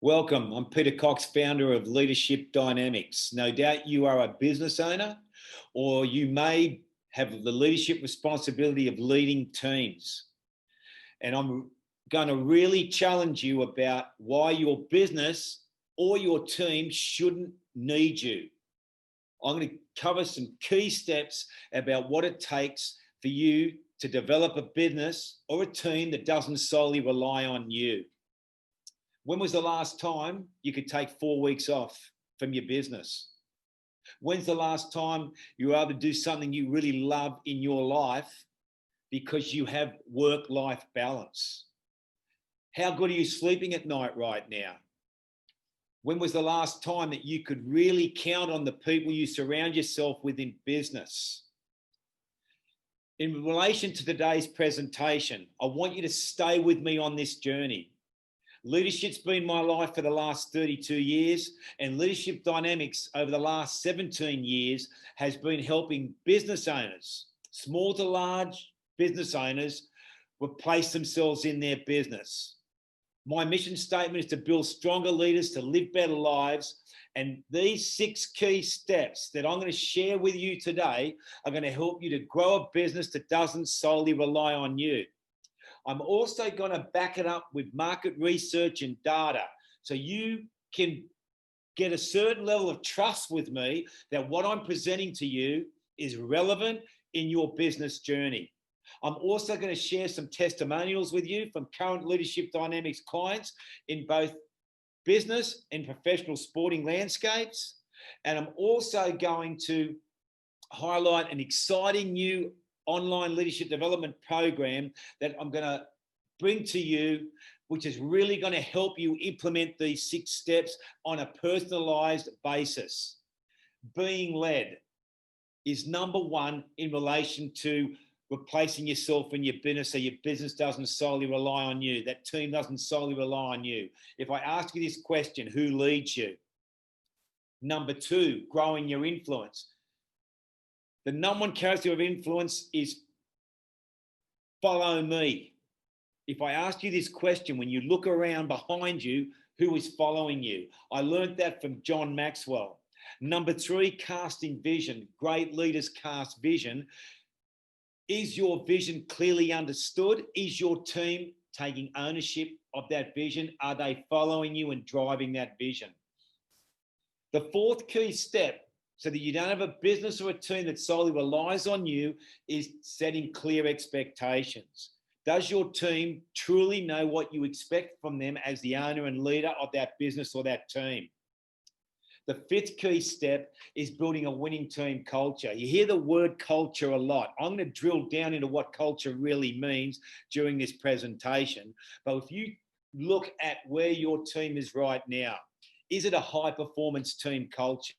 Welcome. I'm Peter Cox, founder of Leadership Dynamics. No doubt you are a business owner, or you may have the leadership responsibility of leading teams. And I'm going to really challenge you about why your business or your team shouldn't need you. I'm going to cover some key steps about what it takes for you to develop a business or a team that doesn't solely rely on you. When was the last time you could take 4 weeks off from your business? When's the last time you were able to do something you really love in your life because you have work-life balance? How good are you sleeping at night right now? When was the last time that you could really count on the people you surround yourself with in business? In relation to today's presentation, I want you to stay with me on this journey. Leadership's been my life for the last 32 years, and Leadership Dynamics over the last 17 years has been helping business owners, small to large business owners, replace themselves in their business. My mission statement is to build stronger leaders to live better lives, and these 6 key steps that I'm going to share with you today are going to help you to grow a business that doesn't solely rely on you. I'm also going to back it up with market research and data so you can get a certain level of trust with me that what I'm presenting to you is relevant in your business journey. I'm also going to share some testimonials with you from current Leadership Dynamics clients in both business and professional sporting landscapes. And I'm also going to highlight an exciting new online leadership development program that I'm going to bring to you, which is really going to help you implement these 6 steps on a personalized basis. Being led is number 1 in relation to replacing yourself in your business so your business doesn't solely rely on you, that team doesn't solely rely on you. If I ask you this question, who leads you? Number 2, growing your influence. The number 1 character of influence is follow me. If I ask you this question, when you look around behind you, who is following you? I learned that from John Maxwell. Number 3, casting vision. Great leaders cast vision. Is your vision clearly understood? Is your team taking ownership of that vision? Are they following you and driving that vision? The 4th key step, so that you don't have a business or a team that solely relies on you, is setting clear expectations. Does your team truly know what you expect from them as the owner and leader of that business or that team? The 5th key step is building a winning team culture. You hear the word culture a lot. I'm going to drill down into what culture really means during this presentation. But if you look at where your team is right now, is it a high-performance team culture?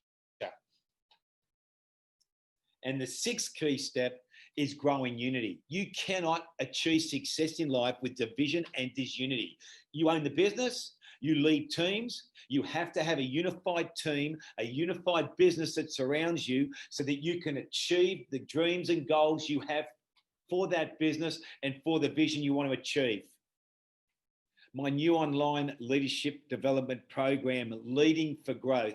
And the 6th key step is growing unity. You cannot achieve success in life with division and disunity. You own the business, you lead teams, you have to have a unified team, a unified business that surrounds you so that you can achieve the dreams and goals you have for that business and for the vision you want to achieve. My new online leadership development program, Leading for Growth,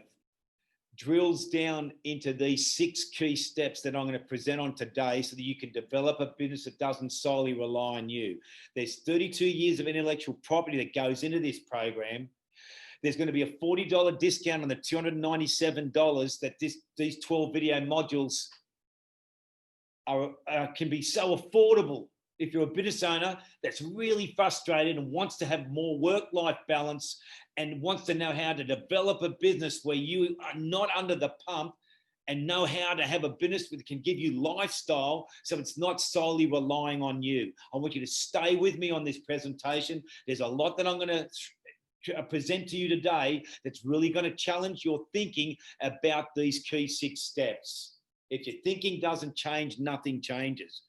drills down into these 6 key steps that I'm going to present on today so that you can develop a business that doesn't solely rely on you. There's 32 years of intellectual property that goes into this program. There's going to be a $40 discount on the $297 that these 12 video modules can be so affordable. If you're a business owner that's really frustrated and wants to have more work-life balance and wants to know how to develop a business where you are not under the pump and know how to have a business that can give you lifestyle so it's not solely relying on you. I want you to stay with me on this presentation. There's a lot that I'm going to present to you today that's really going to challenge your thinking about these key 6 steps. If your thinking doesn't change, nothing changes.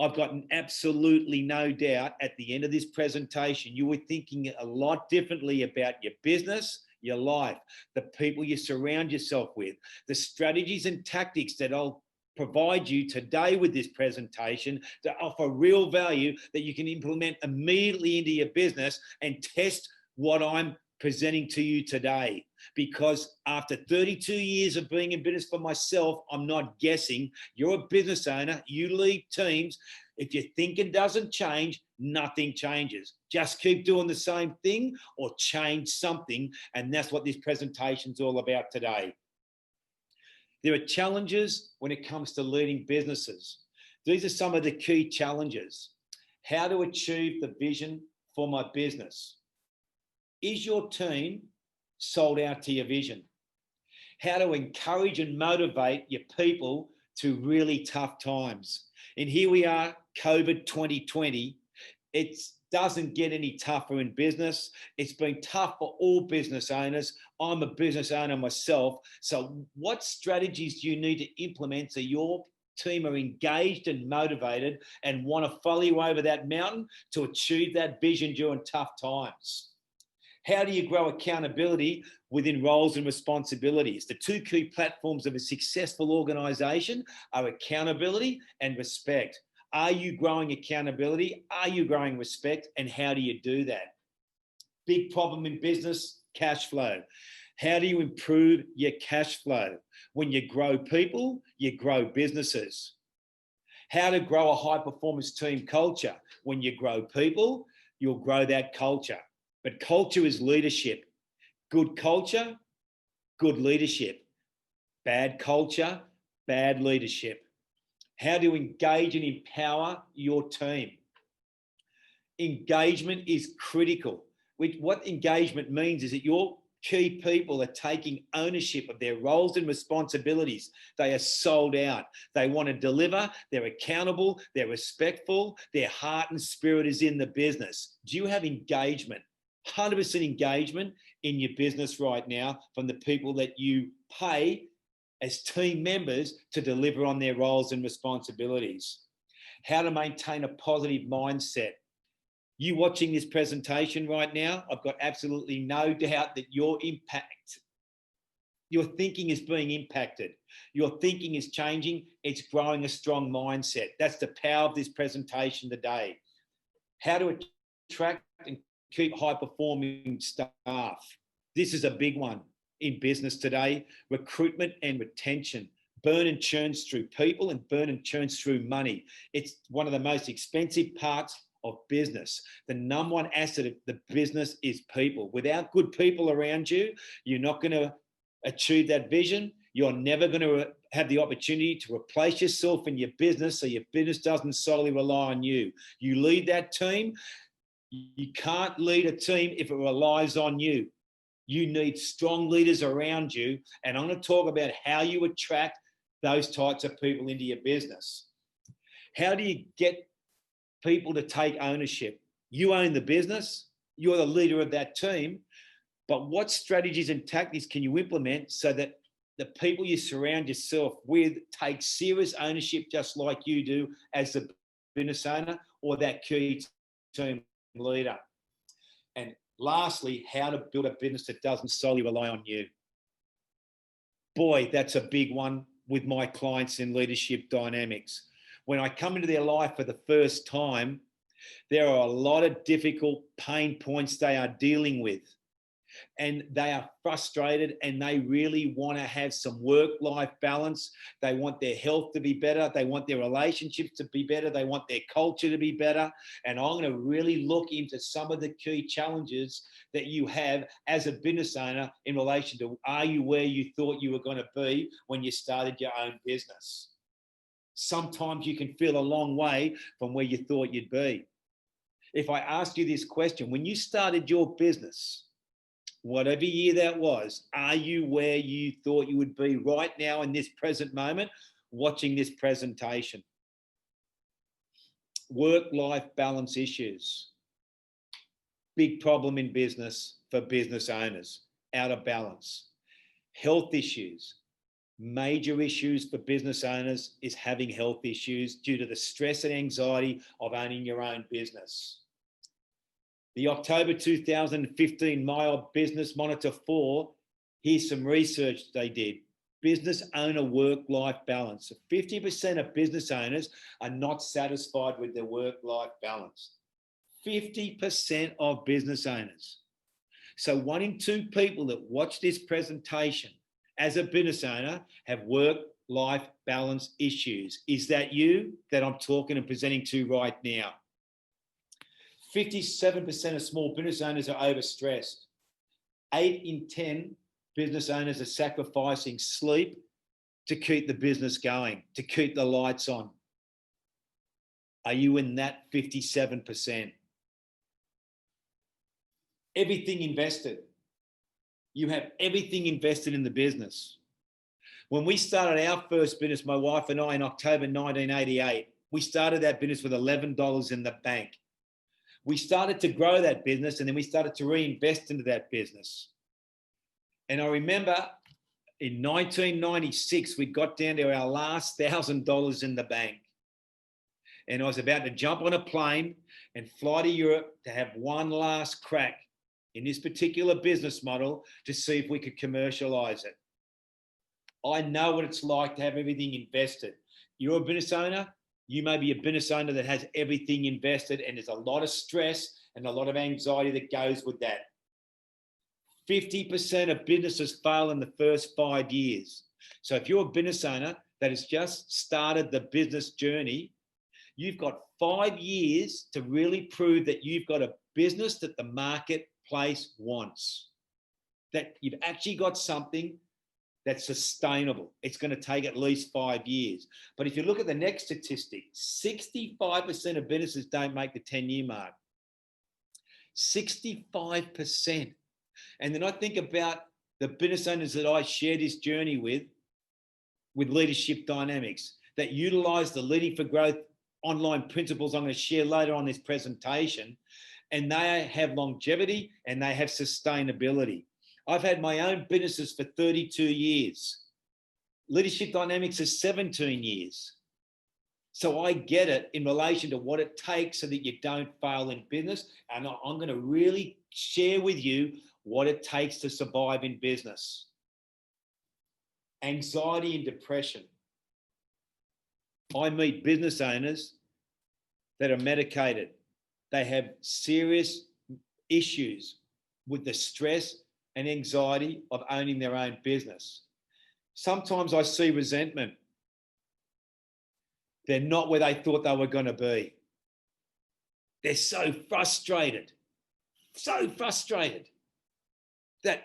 I've got absolutely no doubt at the end of this presentation, you were thinking a lot differently about your business, your life, the people you surround yourself with, the strategies and tactics that I'll provide you today with this presentation to offer real value that you can implement immediately into your business and test what I'm presenting to you today, because after 32 years of being in business for myself, I'm not guessing. You're a business owner, you lead teams. If your thinking doesn't change, nothing changes. Just keep doing the same thing or change something. And that's what this presentation is all about today. There are challenges when it comes to leading businesses. These are some of the key challenges. How to achieve the vision for my business. Is your team sold out to your vision? How to encourage and motivate your people to really tough times. And here we are, COVID 2020. It doesn't get any tougher in business. It's been tough for all business owners. I'm a business owner myself. So what strategies do you need to implement so your team are engaged and motivated and want to follow you over that mountain to achieve that vision during tough times? How do you grow accountability within roles and responsibilities? The two key platforms of a successful organisation are accountability and respect. Are you growing accountability? Are you growing respect? And how do you do that? Big problem in business, cash flow. How do you improve your cash flow? When you grow people, you grow businesses. How to grow a high performance team culture. When you grow people, you'll grow that culture. But culture is leadership. Good culture, good leadership. Bad culture, bad leadership. How to engage and empower your team. Engagement is critical. What engagement means is that your key people are taking ownership of their roles and responsibilities. They are sold out. They want to deliver. They're accountable. They're respectful. Their heart and spirit is in the business. Do you have engagement? 100% engagement in your business right now from the people that you pay as team members to deliver on their roles and responsibilities. How to maintain a positive mindset. You watching this presentation right now, I've got absolutely no doubt that your thinking is being impacted. Your thinking is changing. It's growing a strong mindset. That's the power of this presentation today. How to attract and keep high-performing staff. This is a big one in business today. Recruitment and retention. Burn and churns through people and burn and churns through money. It's one of the most expensive parts of business. The number one asset of the business is people. Without good people around you, you're not going to achieve that vision. You're never going to have the opportunity to replace yourself in your business so your business doesn't solely rely on you. You lead that team. You can't lead a team if it relies on you. You need strong leaders around you. And I'm going to talk about how you attract those types of people into your business. How do you get people to take ownership? You own the business. You're the leader of that team. But what strategies and tactics can you implement so that the people you surround yourself with take serious ownership just like you do as the business owner or that key team leader? And lastly, how to build a business that doesn't solely rely on you. Boy, that's a big one with my clients in leadership dynamics. When I come into their life for the first time, there are a lot of difficult pain points they are dealing with. And they are frustrated and they really want to have some work-life balance. They want their health to be better. They want their relationships to be better. They want their culture to be better. And I'm going to really look into some of the key challenges that you have as a business owner in relation to, are you where you thought you were going to be when you started your own business? Sometimes you can feel a long way from where you thought you'd be. If I ask you this question, when you started your business, whatever year that was, are you where you thought you would be right now in this present moment watching this presentation? Work-life balance issues. Big problem in business for business owners, out of balance. Health issues. Major issues for business owners is having health issues due to the stress and anxiety of owning your own business. The October 2015 Mile Business Monitor 4, here's some research they did. Business owner work-life balance. 50% of business owners are not satisfied with their work-life balance. 50% of business owners. So 1 in 2 people that watch this presentation as a business owner have work-life balance issues. Is that you that I'm talking and presenting to right now? 57% of small business owners are overstressed. 8 in 10 business owners are sacrificing sleep to keep the business going, to keep the lights on. Are you in that 57%? Everything invested. You have everything invested in the business. When we started our first business, my wife and I, in October 1988, we started that business with $11 in the bank. We started to grow that business, and then we started to reinvest into that business. And I remember in 1996, we got down to our last $1,000 in the bank. And I was about to jump on a plane and fly to Europe to have one last crack in this particular business model to see if we could commercialize it. I know what it's like to have everything invested. You're a business owner. You may be a business owner that has everything invested, and there's a lot of stress and a lot of anxiety that goes with that. 50% of businesses fail in the first 5 years. So if you're a business owner that has just started the business journey, you've got 5 years to really prove that you've got a business that the marketplace wants, that you've actually got something that's sustainable. It's going to take at least 5 years. But if you look at the next statistic, 65% of businesses don't make the 10-year mark. 65%. And then I think about the business owners that I share this journey with leadership dynamics, that utilize the Leading for Growth online principles I'm going to share later on this presentation, and they have longevity and they have sustainability. I've had my own businesses for 32 years. Leadership Dynamics is 17 years. So I get it in relation to what it takes so that you don't fail in business. And I'm going to really share with you what it takes to survive in business. Anxiety and depression. I meet business owners that are medicated. They have serious issues with the stress and anxiety of owning their own business. Sometimes I see resentment. They're not where they thought they were going to be. They're so frustrated that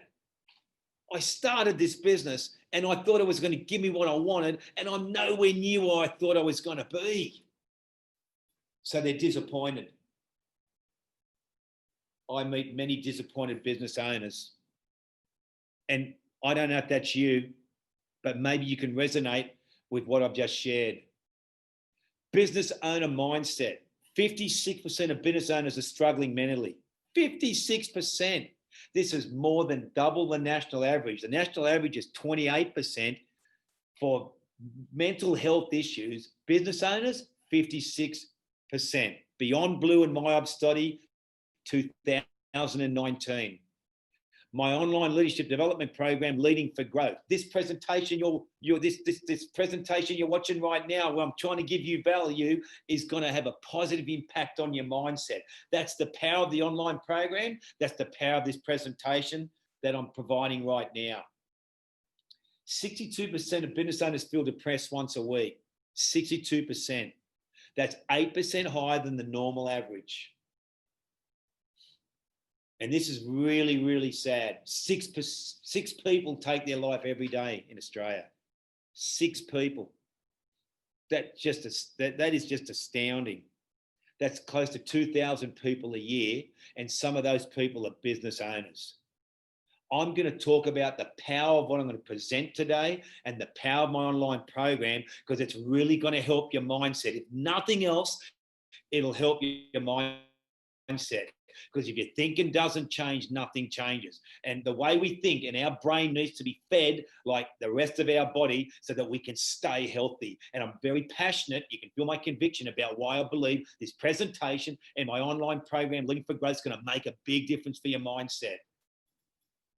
I started this business and I thought it was going to give me what I wanted, and I'm nowhere near where I thought I was going to be. So they're disappointed. I meet many disappointed business owners. And I don't know if that's you, but maybe you can resonate with what I've just shared. Business owner mindset. 56% of business owners are struggling mentally. 56%. This is more than double the national average. The national average is 28% for mental health issues. Business owners, 56%. Beyond Blue and MyOb study, 2019. My online leadership development program, Leading for Growth. This presentation this presentation you're watching right now, where I'm trying to give you value, is going to have a positive impact on your mindset. That's the power of the online program. That's the power of this presentation that I'm providing right now. 62% of business owners feel depressed once a week. 62%. That's 8% higher than the normal average. And this is really, really sad. Six people take their life every day in Australia. 6 people. That is just astounding. That's close to 2,000 people a year, and some of those people are business owners. I'm going to talk about the power of what I'm going to present today and the power of my online program, because it's really going to help your mindset. If nothing else, it'll help your mindset. Because if your thinking doesn't change, nothing changes. And the way we think, and our brain needs to be fed like the rest of our body so that we can stay healthy. And I'm very passionate. You can feel my conviction about why I believe this presentation and my online program, Leading for Growth, is going to make a big difference for your mindset.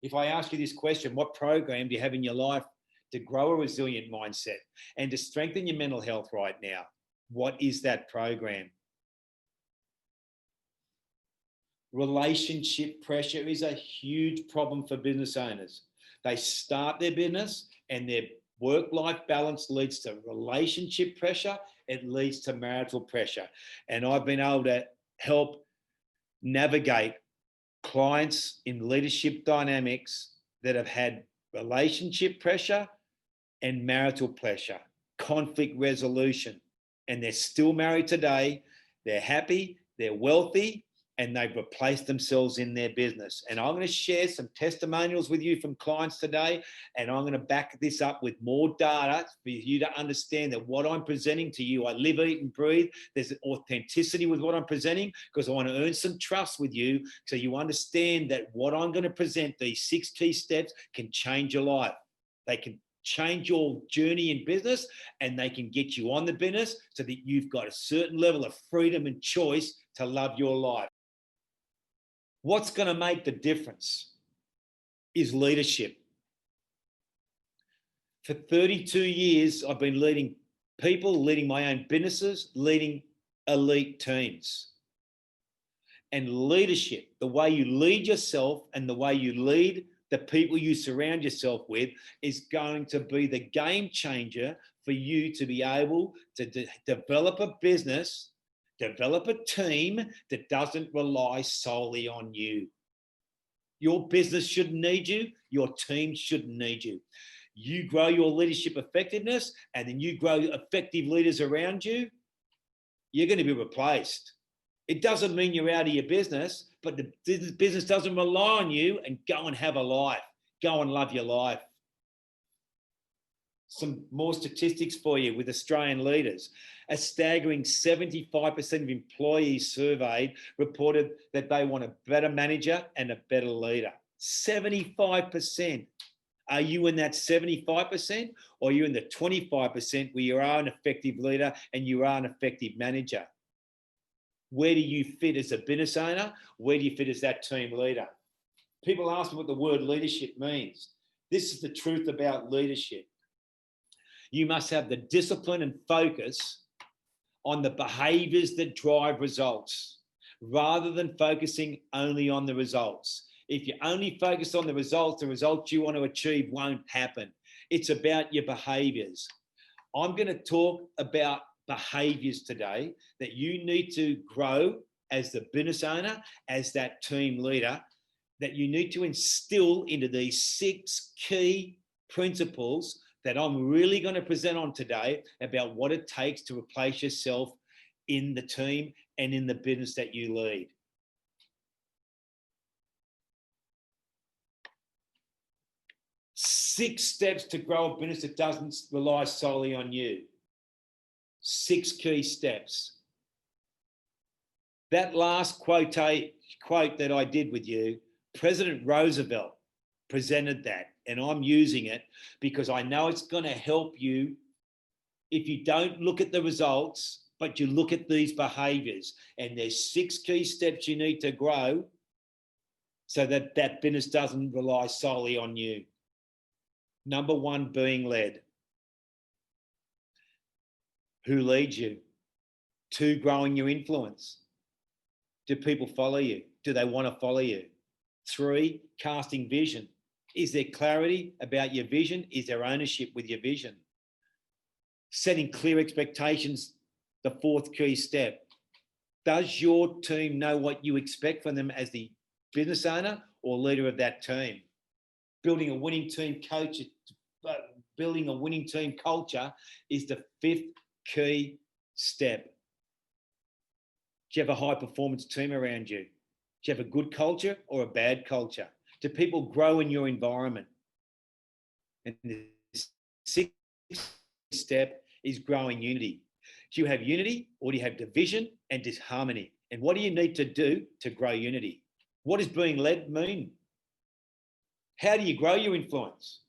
If I ask you this question, what program do you have in your life to grow a resilient mindset and to strengthen your mental health right now? What is that program? Relationship pressure is a huge problem for business owners. They start their business and their work-life balance leads to relationship pressure. It leads to marital pressure. And I've been able to help navigate clients in leadership dynamics that have had relationship pressure and marital pressure, conflict resolution, and they're still married today. They're happy, they're wealthy, and they've replaced themselves in their business. And I'm going to share some testimonials with you from clients today, and I'm going to back this up with more data for you to understand that what I'm presenting to you, I live, eat, and breathe. There's authenticity with what I'm presenting because I want to earn some trust with you so you understand that what I'm going to present, these 6 key steps, can change your life. They can change your journey in business, and they can get you on the business so that you've got a certain level of freedom and choice to love your life. What's going to make the difference is leadership. For 32 years, I've been leading people, leading my own businesses, leading elite teams. And leadership, the way you lead yourself and the way you lead the people you surround yourself with, is going to be the game changer for you to be able to develop a business, develop a team that doesn't rely solely on you. Your business shouldn't need you. Your team shouldn't need you. You grow your leadership effectiveness, and then you grow effective leaders around you, you're going to be replaced. It doesn't mean you're out of your business, but the business doesn't rely on you, and go and have a life. Go and love your life. Some more statistics for you with Australian leaders. A staggering 75% of employees surveyed reported that they want a better manager and a better leader. 75%. Are you in that 75%, or are you in the 25% where you are an effective leader and you are an effective manager? Where do you fit as a business owner? Where do you fit as that team leader? People ask me what the word leadership means. This is the truth about leadership. You must have the discipline and focus on the behaviors that drive results, rather than focusing only on the results. If you only focus on the results you want to achieve won't happen. It's about your behaviors. I'm going to talk about behaviors today that you need to grow as the business owner, as that team leader, that you need to instill into these 6 key principles that I'm really going to present on today about what it takes to replace yourself in the team and in the business that you lead. Six steps to grow a business that doesn't rely solely on you. 6 key steps. That last quote that I did with you, President Roosevelt presented that, and I'm using it because I know it's going to help you if you don't look at the results, but you look at these behaviors. And there's 6 key steps you need to grow so that that business doesn't rely solely on you. Number 1, being led. Who leads you? 2, growing your influence. Do people follow you? Do they want to follow you? 3, casting vision. Is there clarity about your vision? Is there ownership with your vision? Setting clear expectations, the 4th key step. Does your team know what you expect from them as the business owner or leader of that team? Building a winning team building a winning team culture is the 5th key step. Do you have a high performance team around you? Do you have a good culture or a bad culture? Do people grow in your environment? And the 6th step is growing unity. Do you have unity, or do you have division and disharmony? And what do you need to do to grow unity? What does being led mean? How do you grow your influence?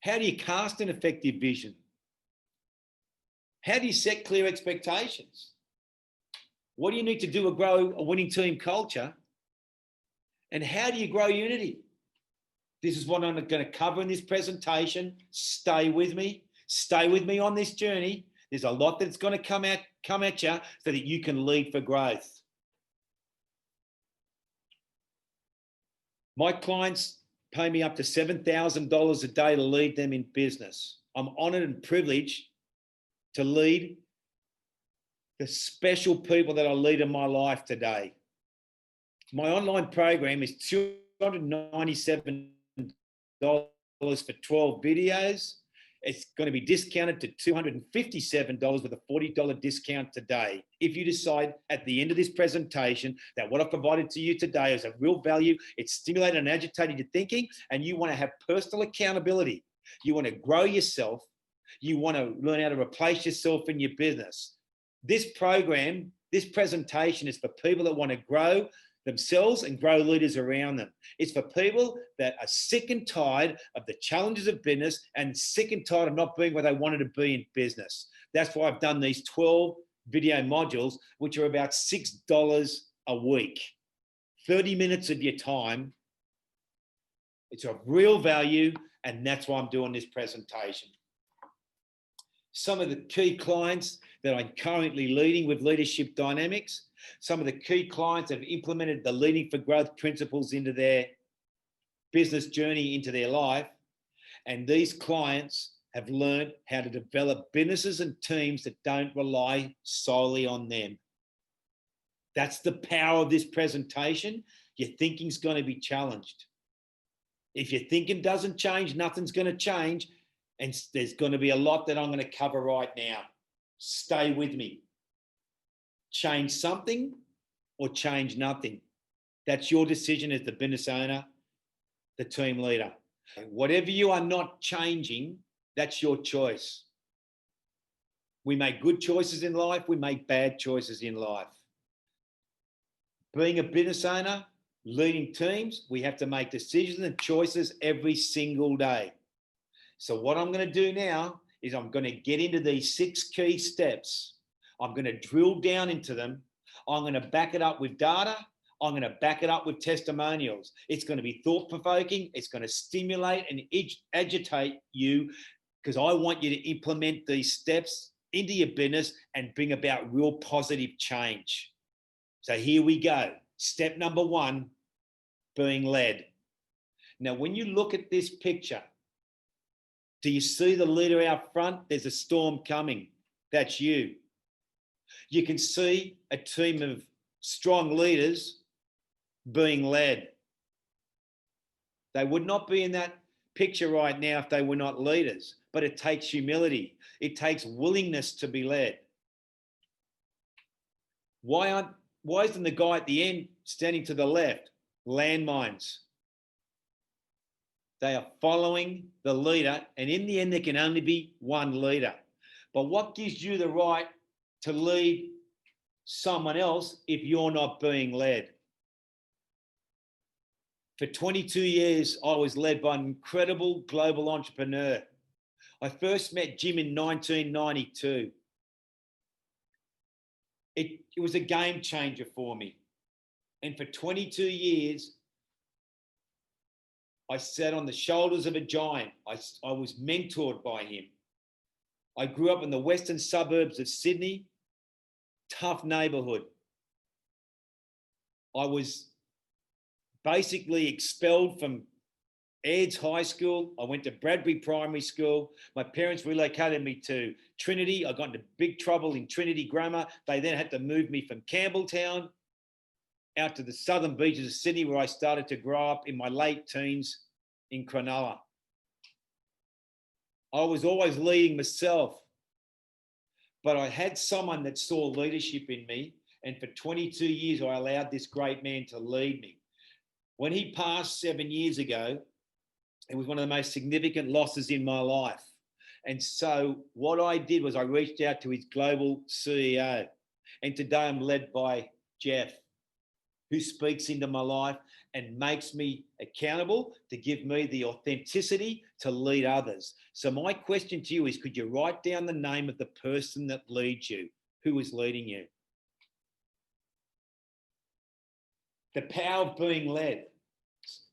How do you cast an effective vision? How do you set clear expectations? What do you need to do to grow a winning team culture? And how do you grow unity? This is what I'm going to cover in this presentation. Stay with me. Stay with me on this journey. There's a lot that's going to come at you so that you can lead for growth. My clients pay me up to $7,000 a day to lead them in business. I'm honored and privileged to lead the special people that I lead in my life today. My online program is $297 for 12 videos. It's going to be discounted to $257 with a $40 discount today. If you decide at the end of this presentation that what I've provided to you today is of real value, it's stimulated and agitated your thinking, and you want to have personal accountability, you want to grow yourself, you want to learn how to replace yourself in your business. This program, this presentation is for people that want to grow themselves and grow leaders around them. It's for people that are sick and tired of the challenges of business and sick and tired of not being where they wanted to be in business. That's why I've done these 12 video modules, which are about $6 a week. 30 minutes of your time. It's of real value, and that's why I'm doing this presentation. Some of the key clients that I'm currently leading with Leadership Dynamics, some of the key clients have implemented the Leading for Growth principles into their business journey, into their life. And these clients have learned how to develop businesses and teams that don't rely solely on them. That's the power of this presentation. Your thinking's going to be challenged. If your thinking doesn't change, nothing's going to change. And there's going to be a lot that I'm going to cover right now. Stay with me. Change something or change nothing. That's your decision as the business owner, the team leader. Whatever you are not changing, that's your choice. We make good choices in life. We make bad choices in life. Being a business owner, leading teams, we have to make decisions and choices every single day. So what I'm going to do now is I'm going to get into these 6 key steps. I'm going to drill down into them. I'm going to back it up with data. I'm going to back it up with testimonials. It's going to be thought-provoking. It's going to stimulate and agitate you, because I want you to implement these steps into your business and bring about real positive change. So here we go. Step number 1, being led. Now, when you look at this picture, do you see the leader out front? There's a storm coming. That's you. You can see a team of strong leaders being led. They would not be in that picture right now if they were not leaders, but it takes humility. It takes willingness to be led. Why isn't the guy at the end standing to the left? Landmines. They are following the leader, and in the end, there can only be one leader. But what gives you the right to lead someone else if you're not being led? For 22 years, I was led by an incredible global entrepreneur. I first met Jim in 1992. It was a game changer for me. And for 22 years, I sat on the shoulders of a giant. I was mentored by him. I grew up in the western suburbs of Sydney, tough neighbourhood. I was basically expelled from Aids High School. I went to Bradbury Primary School. My parents relocated me to Trinity. I got into big trouble in Trinity Grammar. They then had to move me from Campbelltown out to the southern beaches of Sydney, where I started to grow up in my late teens in Cronulla. I was always leading myself, but I had someone that saw leadership in me, and for 22 years, I allowed this great man to lead me. When he passed 7 years ago, it was one of the most significant losses in my life. And so what I did was I reached out to his global CEO, and today I'm led by Jeff, who speaks into my life and makes me accountable to give me the authenticity to lead others. So my question to you is, could you write down the name of the person that leads you? Who is leading you? The power of being led.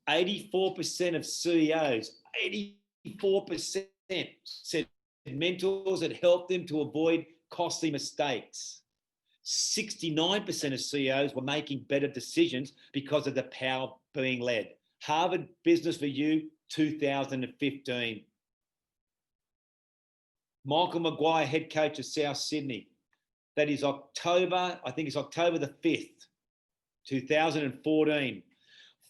84% of CEOs, 84% said mentors had helped them to avoid costly mistakes. 69% of CEOs were making better decisions because of the power of being led. Harvard Business Review 2015. Michael Maguire, head coach of South Sydney. That is October, I think it's October the 5th, 2014.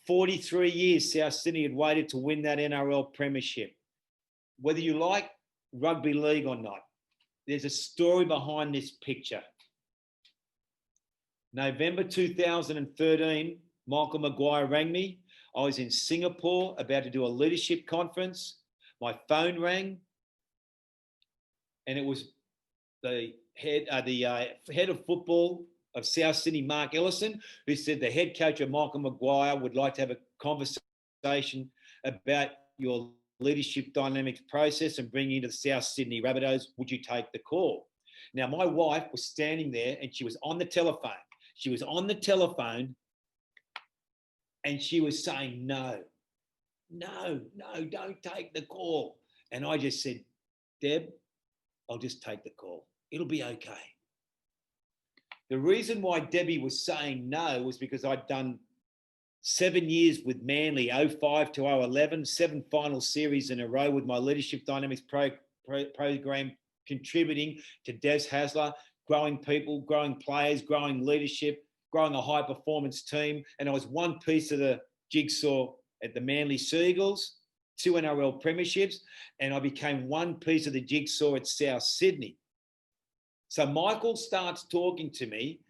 43 years South Sydney had waited to win that NRL premiership. Whether you like rugby league or not, there's a story behind this picture. November 2013, Michael Maguire rang me. I was in Singapore about to do a leadership conference. My phone rang, and it was the head of football of South Sydney, Mark Ellison, who said the head coach of Michael Maguire would like to have a conversation about your leadership dynamics process and bring you to the South Sydney Rabbitohs. Would you take the call? Now, my wife was standing there and she was on the telephone. She was on the telephone and she was saying, no, don't take the call. And I just said, Deb, I'll just take the call. It'll be okay. The reason why Debbie was saying no was because I'd done 7 years with Manly, 05 to 011, 7 final series in a row with my Leadership Dynamics program, contributing to Des Hasler, growing people, growing players, growing leadership, growing a high-performance team. And I was one piece of the jigsaw at the Manly Seagulls, 2 NRL premierships, and I became one piece of the jigsaw at South Sydney. So Michael starts talking to me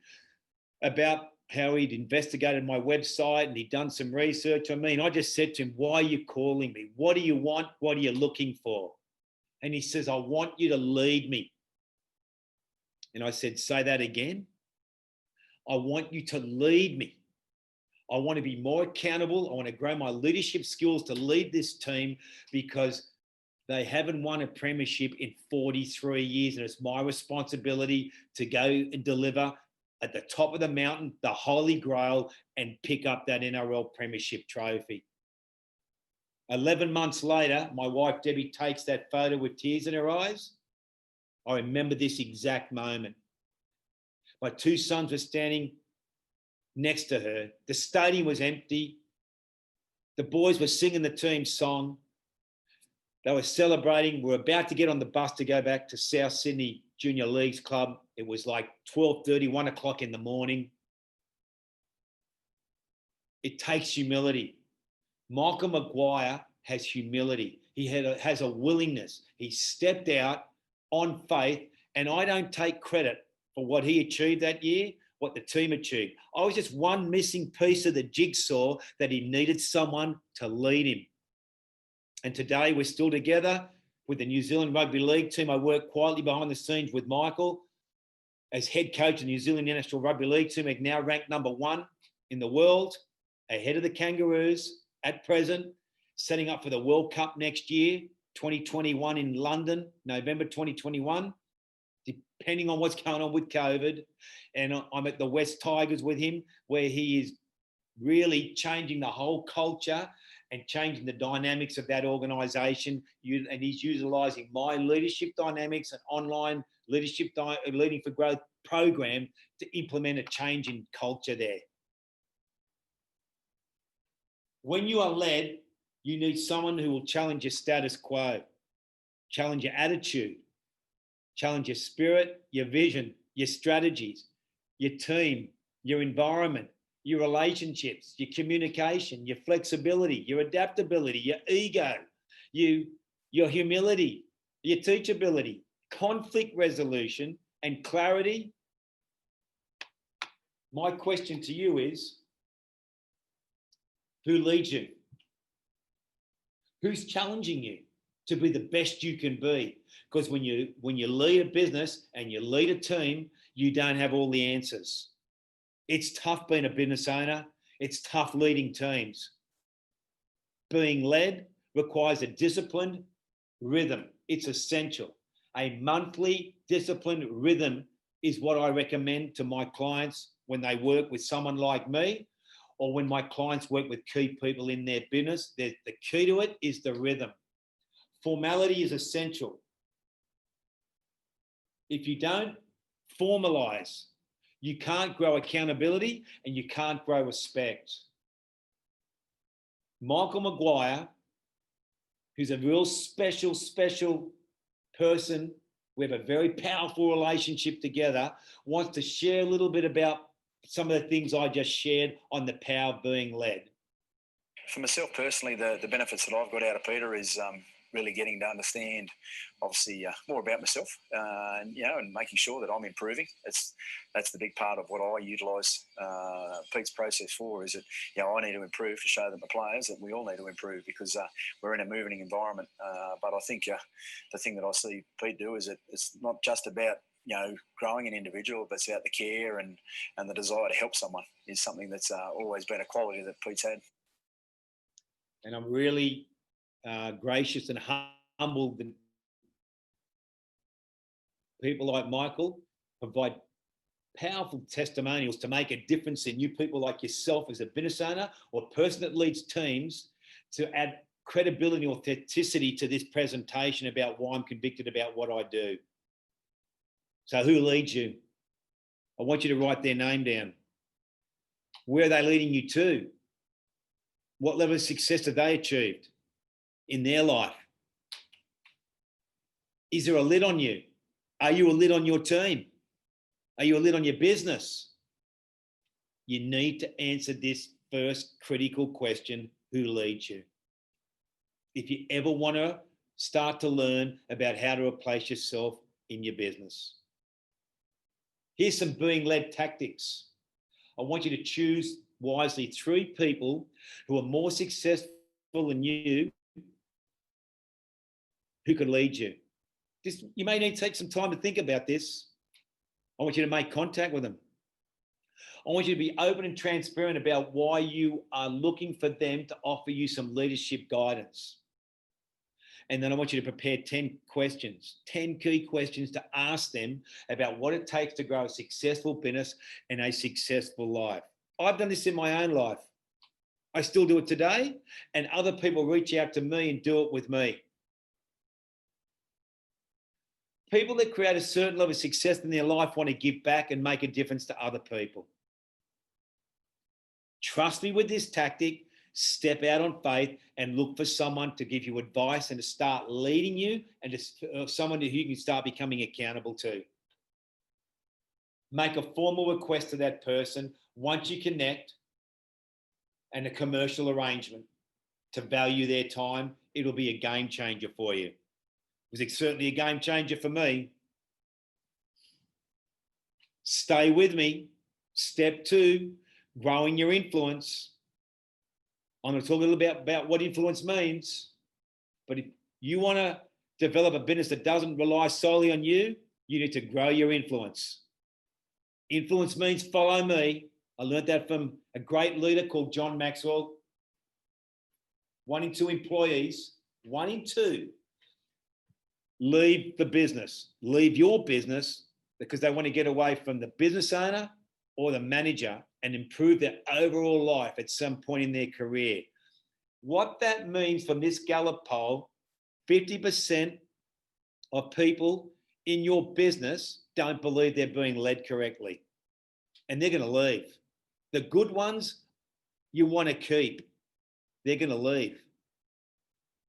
about how he'd investigated my website and he'd done some research on me. And I just said to him, why are you calling me? What do you want? What are you looking for? And he says, I want you to lead me. And I said, say that again. I want you to lead me. I want to be more accountable. I want to grow my leadership skills to lead this team because they haven't won a premiership in 43 years. And it's my responsibility to go and deliver at the top of the mountain, the Holy Grail, and pick up that NRL premiership trophy. 11 months later, my wife, Debbie, takes that photo with tears in her eyes. I remember this exact moment. My 2 sons were standing next to her. The stadium was empty. The boys were singing the team song. They were celebrating. We were about to get on the bus to go back to South Sydney Junior Leagues Club. It was like 12:30, 1 o'clock in the morning. It takes humility. Michael Maguire has humility. He has a willingness. He stepped out on faith, and I don't take credit for what he achieved that year, what the team achieved. I was just one missing piece of the jigsaw that he needed someone to lead him. And today we're still together with the New Zealand Rugby League team. I work quietly behind the scenes with Michael as head coach of the New Zealand National Rugby League team, now ranked number 1 in the world, ahead of the Kangaroos at present, setting up for the World Cup next year, 2021 in London, November 2021, depending on what's going on with COVID. And I'm at the West Tigers with him, where he is really changing the whole culture and changing the dynamics of that organisation. And he's utilising my leadership dynamics and online leadership leading for growth program to implement a change in culture there. When you are led, you need someone who will challenge your status quo, challenge your attitude, challenge your spirit, your vision, your strategies, your team, your environment, your relationships, your communication, your flexibility, your adaptability, your ego, your humility, your teachability, conflict resolution, and clarity. My question to you is, who leads you? Who's challenging you to be the best you can be? Because when you lead a business and you lead a team, you don't have all the answers. It's tough being a business owner. It's tough leading teams. Being led requires a disciplined rhythm. It's essential. A monthly disciplined rhythm is what I recommend to my clients when they work with someone like me, or when my clients work with key people in their business. The key to it is the rhythm. Formality is essential. If you don't formalize, you can't grow accountability and you can't grow respect. Michael Maguire, who's a real special person, we have a very powerful relationship together, wants to share a little bit about some of the things I just shared on the power of being led. For myself personally, the benefits that I've got out of Peter is really getting to understand, obviously, more about myself, and making sure that I'm improving. That's the big part of what I utilise Pete's process for. Is that I need to improve to show them the players that we all need to improve, because we're in a moving environment. But I think the thing that I see Pete do is that it's not just about growing an individual, but it's about the care and the desire to help someone is something that's always been a quality that Pete's had. And I'm really gracious and humbled that people like Michael provide powerful testimonials to make a difference in you people like yourself as a business owner or person that leads teams, to add credibility and authenticity to this presentation about why I'm convicted about what I do. So who leads you? I want you to write their name down. Where are they leading you to? What level of success have they achieved in their life? Is there a lid on you? Are you a lid on your team? Are you a lid on your business? You need to answer this first critical question: who leads you? If you ever want to start to learn about how to replace yourself in your business. Here's some being led tactics. I want you to choose wisely 3 people who are more successful than you who could lead you. You may need to take some time to think about this. I want you to make contact with them. I want you to be open and transparent about why you are looking for them to offer you some leadership guidance. And then I want you to prepare 10 questions, 10 key questions to ask them about what it takes to grow a successful business and a successful life. I've done this in my own life. I still do it today, and other people reach out to me and do it with me. People that create a certain level of success in their life want to give back and make a difference to other people. Trust me with this tactic. Step out on faith and look for someone to give you advice and to start leading you, and to someone who you can start becoming accountable to. Make a formal request to that person once you connect, and a commercial arrangement to value their time. It'll be a game changer for you. It was certainly a game changer for me. Stay with me. Step 2, growing your influence. I'm going to talk a little bit about what influence means. But if you want to develop a business that doesn't rely solely on you, you need to grow your influence. Influence means follow me. I learned that from a great leader called John Maxwell. 1 in 2 employees, 1 in 2, leave the business, leave your business, because they want to get away from the business owner or the manager and improve their overall life at some point in their career. What that means from this Gallup poll, 50% of people in your business don't believe they're being led correctly, and they're going to leave. The good ones you want to keep, they're going to leave.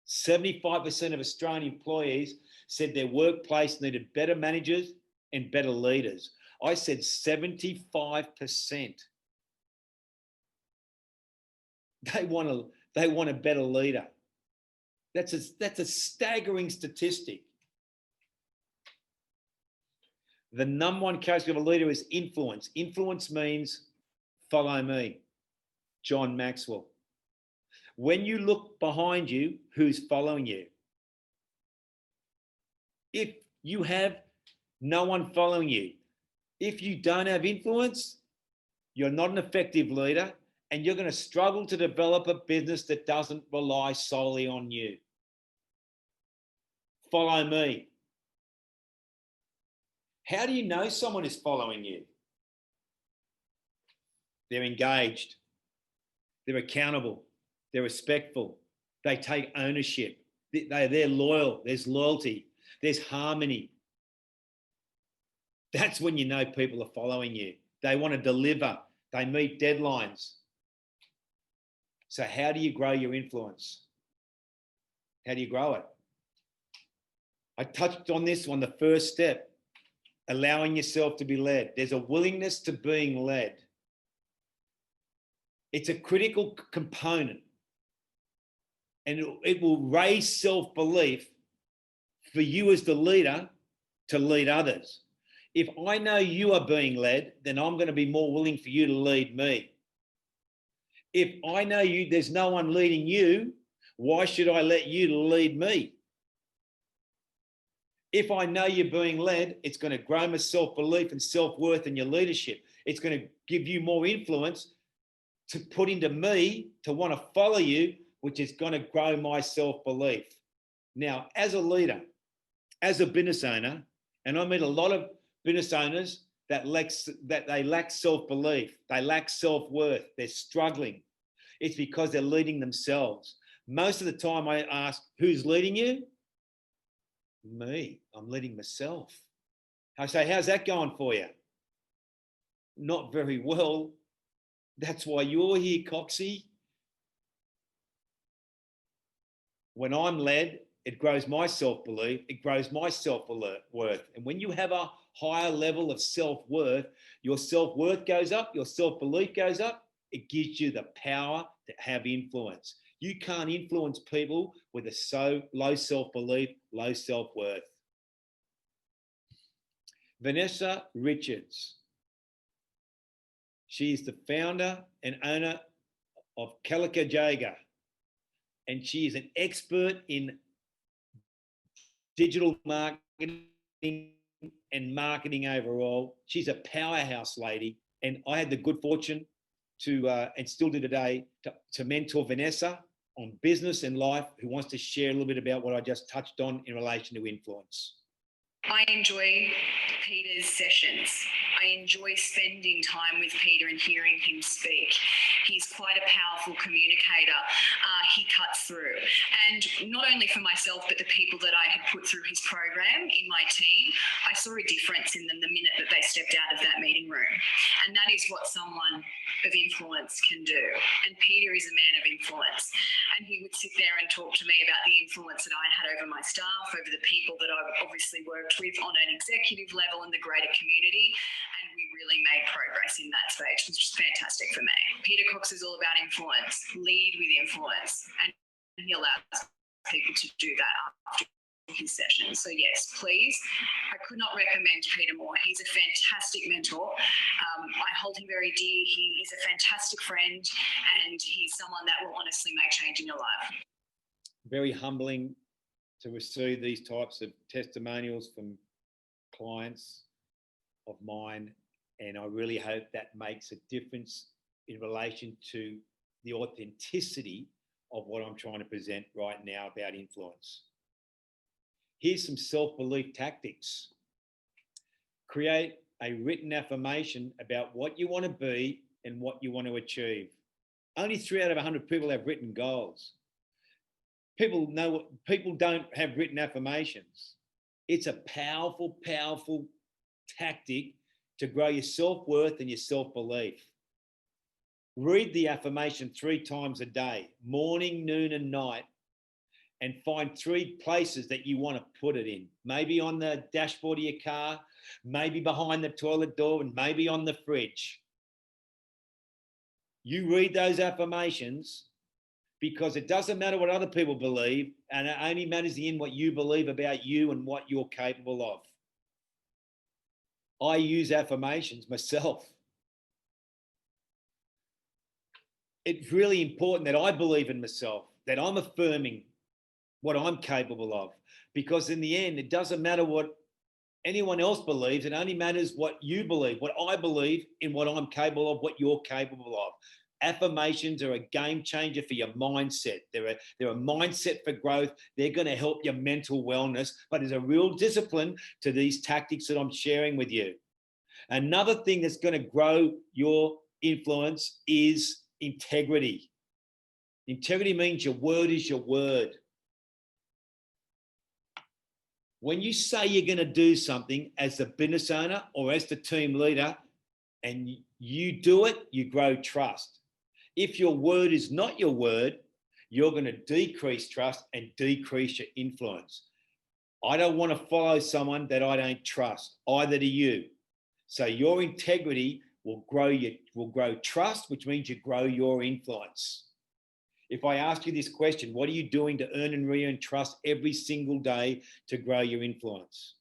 75% of Australian employees said their workplace needed better managers and better leaders. I said 75%. They want a better leader. That's a staggering statistic. The number 1 characteristic of a leader is influence. Influence means follow me. John Maxwell. When you look behind you, who's following you? If you have no one following you, if you don't have influence, you're not an effective leader, and you're going to struggle to develop a business that doesn't rely solely on you. Follow me. How do you know someone is following you? They're engaged. They're accountable. They're respectful. They take ownership. They're loyal. There's loyalty. There's harmony. That's when you know people are following you. They want to deliver. They meet deadlines. So how do you grow your influence? How do you grow it? I touched on this on the first step, allowing yourself to be led. There's a willingness to being led. It's a critical component, and it will raise self-belief for you as the leader to lead others. If I know you are being led, then I'm going to be more willing for you to lead me. If I know there's no one leading you, why should I let you lead me? If I know you're being led, it's going to grow my self-belief and self-worth in your leadership. It's going to give you more influence to put into me to want to follow you, which is going to grow my self-belief. Now, as a leader, as a business owner, and I meet a lot of business owners that they lack self-belief, they lack self-worth, they're struggling. It's because they're leading themselves. Most of the time I ask, who's leading you? Me. I'm leading myself. I say, how's that going for you? Not very well. That's why you're here, Coxie. When I'm led, it grows my self-belief, it grows my self-worth. And when you have a higher level of self-worth, your self-worth goes up, your self-belief goes up, it gives you the power to have influence. You can't influence people with a so low self-belief, low self-worth. Vanessa Richards. She is the founder and owner of Calico Jaga, and she is an expert in digital marketing and marketing overall. She's a powerhouse lady, and I had the good fortune to, and still do today, to mentor Vanessa on business and life, who wants to share a little bit about what I just touched on in relation to influence. I enjoy Peter's sessions. I enjoy spending time with Peter and hearing him speak. He's quite a powerful communicator. He cuts through. And not only for myself, but the people that I had put through his program in my team, I saw a difference in them the minute that they stepped out of that meeting room. And that is what someone of influence can do. And Peter is a man of influence. And he would sit there and talk to me about the influence that I had over my staff, over the people that I've obviously worked with on an executive level in the greater community. And we really made progress in that stage, which was fantastic for me. Peter Cox is all about influence, lead with influence, and he allows people to do that after his session. So yes, please, I could not recommend Peter more. He's a fantastic mentor. I hold him very dear. He is a fantastic friend, and he's someone that will honestly make change in your life. Very humbling to receive these types of testimonials from clients of mine, and I really hope that makes a difference in relation to the authenticity of what I'm trying to present right now about influence. Here's some self-belief tactics. Create a written affirmation about what you want to be and what you want to achieve. Only 3 out of 100 people have written goals. People don't have written affirmations. It's a powerful, powerful tactic to grow your self-worth and your self-belief. Read the affirmation 3 times a day, morning, noon, and night, and find 3 places that you want to put it in. Maybe on the dashboard of your car, maybe behind the toilet door, and maybe on the fridge. You read those affirmations, because it doesn't matter what other people believe, and it only matters in what you believe about you and what you're capable of. I use affirmations myself. It's really important that I believe in myself, that I'm affirming what I'm capable of, because in the end, it doesn't matter what anyone else believes. It only matters what you believe, what I believe in what I'm capable of, what you're capable of. Affirmations are a game changer for your mindset. They're a mindset for growth. They're going to help your mental wellness, but there's a real discipline to these tactics that I'm sharing with you. Another thing that's going to grow your influence is integrity. Integrity means your word is your word. When you say you're going to do something as the business owner or as the team leader, and you do it, you grow trust. If your word is not your word, you're going to decrease trust and decrease your influence. I don't want to follow someone that I don't trust, either do you. So your integrity will grow trust, which means you grow your influence. If I ask you this question, what are you doing to earn and re-earn trust every single day to grow your influence?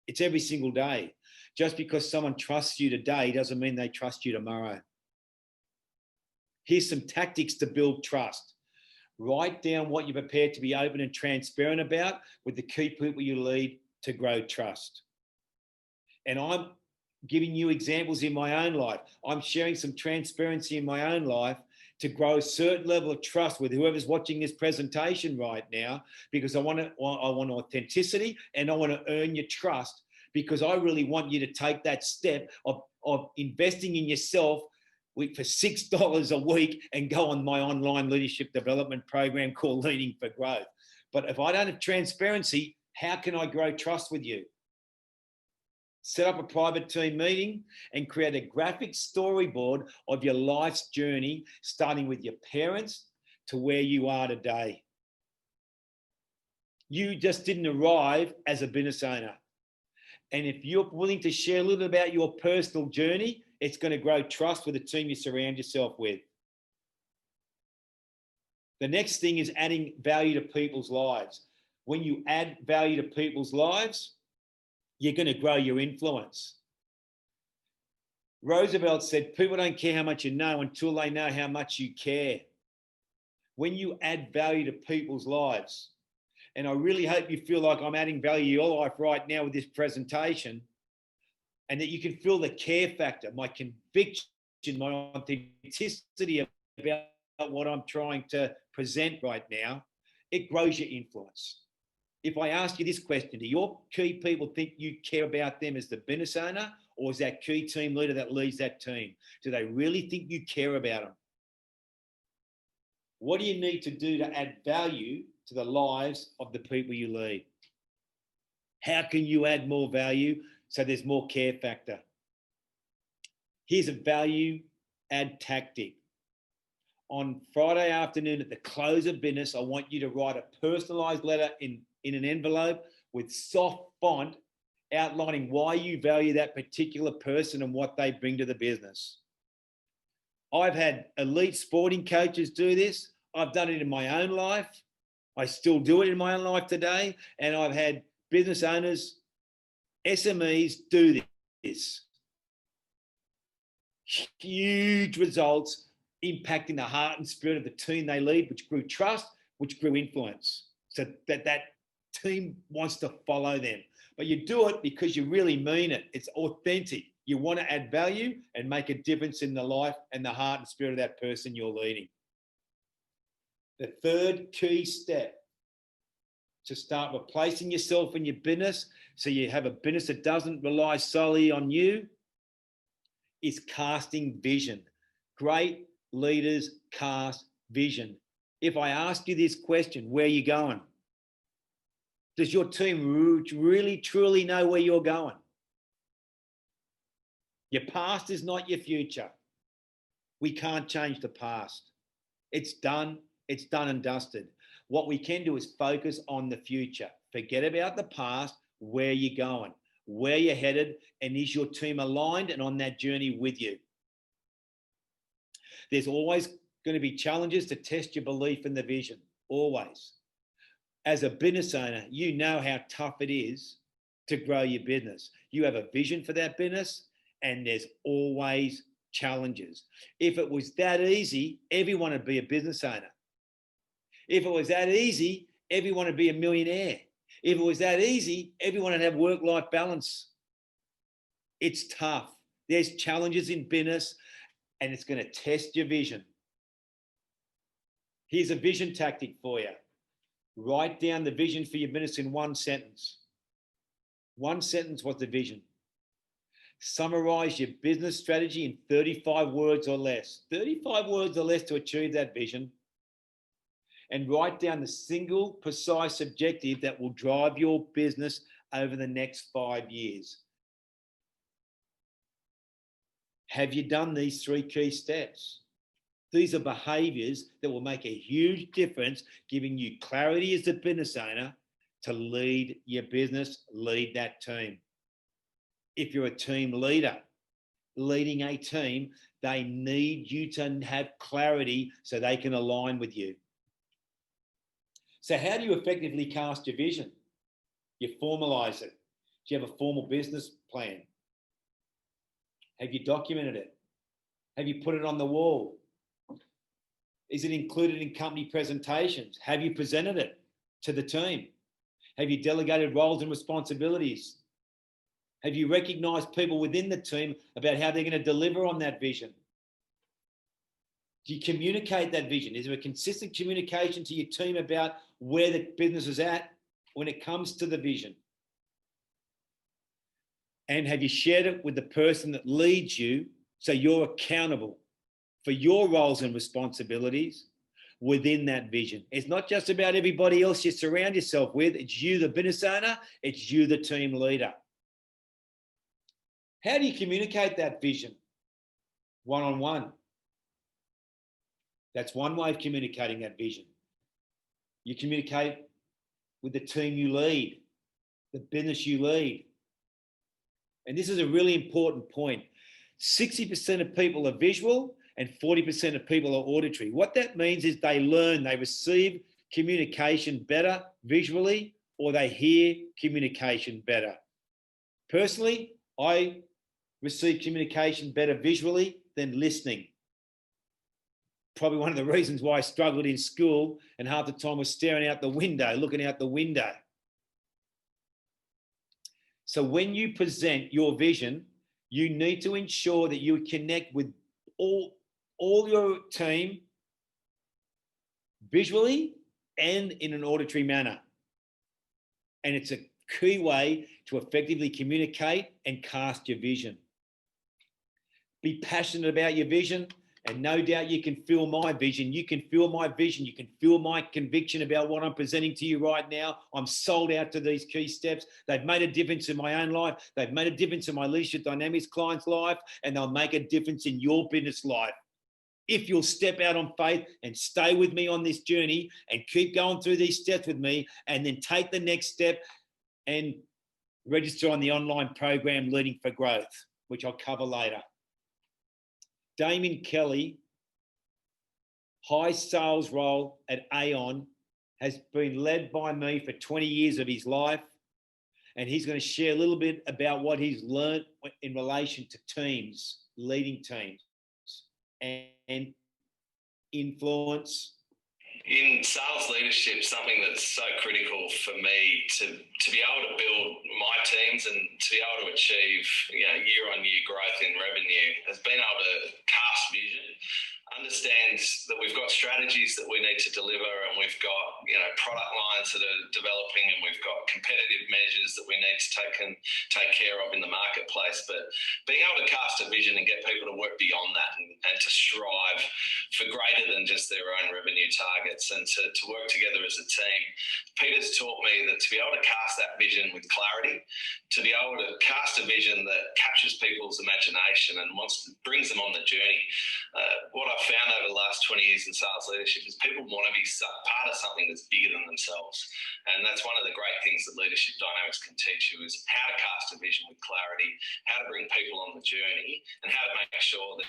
It's every single day. Just because someone trusts you today doesn't mean they trust you tomorrow. Here's some tactics to build trust. Write down what you're prepared to be open and transparent about with the key people you lead to grow trust. And I'm giving you examples in my own life. I'm sharing some transparency in my own life to grow a certain level of trust with whoever's watching this presentation right now, because I want authenticity and I want to earn your trust, because I really want you to take that step of investing in yourself for $6 a week and go on my online leadership development program called Leading for Growth. But if I don't have transparency, how can I grow trust with you? Set up a private team meeting and create a graphic storyboard of your life's journey, starting with your parents to where you are today. You just didn't arrive as a business owner. And if you're willing to share a little about your personal journey, it's going to grow trust with the team you surround yourself with. The next thing is adding value to people's lives. When you add value to people's lives, you're going to grow your influence. Roosevelt said, people don't care how much you know until they know how much you care. When you add value to people's lives, and I really hope you feel like I'm adding value to your life right now with this presentation, and that you can feel the care factor, my conviction, my authenticity about what I'm trying to present right now, it grows your influence. If I ask you this question, do your key people think you care about them as the business owner, or as that key team leader that leads that team? Do they really think you care about them? What do you need to do to add value to the lives of the people you lead? How can you add more value so there's more care factor? Here's a value add tactic. On Friday afternoon at the close of business, I want you to write a personalized letter in an envelope with soft font outlining why you value that particular person and what they bring to the business. I've had elite sporting coaches do this. I've done it in my own life. I still do it in my own life today. And I've had business owners, SMEs do this. Huge results impacting the heart and spirit of the team they lead, which grew trust, which grew influence. So that team wants to follow them. But you do it because you really mean it. It's authentic. You want to add value and make a difference in the life and the heart and spirit of that person you're leading. The third key step to start replacing yourself in your business so you have a business that doesn't rely solely on you is casting vision. Great leaders cast vision. If I ask you this question, where are you going? Does your team really, truly know where you're going? Your past is not your future. We can't change the past. It's done and dusted. What we can do is focus on the future. Forget about the past, where you're going, where you're headed, and is your team aligned and on that journey with you? There's always going to be challenges to test your belief in the vision, always. As a business owner, you know how tough it is to grow your business. You have a vision for that business, and there's always challenges. If it was that easy, everyone would be a business owner. If it was that easy, everyone would be a millionaire. If it was that easy, everyone would have work-life balance. It's tough. There's challenges in business, and it's going to test your vision. Here's a vision tactic for you. Write down the vision for your business in one sentence. One sentence, what's the vision? Summarize your business strategy in 35 words or less. 35 words or less to achieve that vision. And write down the single precise objective that will drive your business over the next 5 years. Have you done these 3 key steps? These are behaviors that will make a huge difference, giving you clarity as a business owner to lead your business, lead that team. If you're a team leader, leading a team, they need you to have clarity so they can align with you. So how do you effectively cast your vision? You formalize it. Do you have a formal business plan? Have you documented it? Have you put it on the wall? Is it included in company presentations? Have you presented it to the team? Have you delegated roles and responsibilities? Have you recognized people within the team about how they're going to deliver on that vision? Do you communicate that vision? Is there a consistent communication to your team about where the business is at when it comes to the vision? And have you shared it with the person that leads you so you're accountable for your roles and responsibilities within that vision? It's not just about everybody else you surround yourself with. It's you, the business owner. It's you, the team leader. How do you communicate that vision? One-on-one. That's one way of communicating that vision. You communicate with the team you lead, the business you lead. And this is a really important point. 60% of people are visual and 40% of people are auditory. What that means is they learn, they receive communication better visually, or they hear communication better. Personally, I receive communication better visually than listening. Probably one of the reasons why I struggled in school and half the time was staring out the window, looking out the window. So when you present your vision, you need to ensure that you connect with all your team visually and in an auditory manner. And it's a key way to effectively communicate and cast your vision. Be passionate about your vision, and no doubt you can feel my vision. You can feel my vision. You can feel my conviction about what I'm presenting to you right now. I'm sold out to these key steps. They've made a difference in my own life. They've made a difference in my Leadership Dynamics client's life, and they'll make a difference in your business life. If you'll step out on faith and stay with me on this journey and keep going through these steps with me, and then take the next step and register on the online program Leading for Growth, which I'll cover later. Damien Kelly, high sales role at Aon, has been led by me for 20 years of his life. And he's going to share a little bit about what he's learned in relation to teams, leading teams, and influence. In sales leadership, something that's so critical for me to be able to build my teams and to be able to achieve year-on-year growth in revenue has been able to cast vision, understand that we've got strategies that we need to deliver, and we've got product lines that are developing, and we've got competitive measures that we need to take care of in the marketplace. But being able to cast a vision and get people to work beyond that and to strive for greater than just their own revenue targets, and to work together as a team. Peter's taught me that to be able to cast that vision with clarity, to be able to cast a vision that captures people's imagination and brings them on the journey. What I've found over the last 20 years in sales leadership is people want to be part of something that's bigger than themselves. And that's one of the great things that Leadership Dynamics can teach you, is how to cast a vision with clarity, how to bring people on the journey, and how to make sure that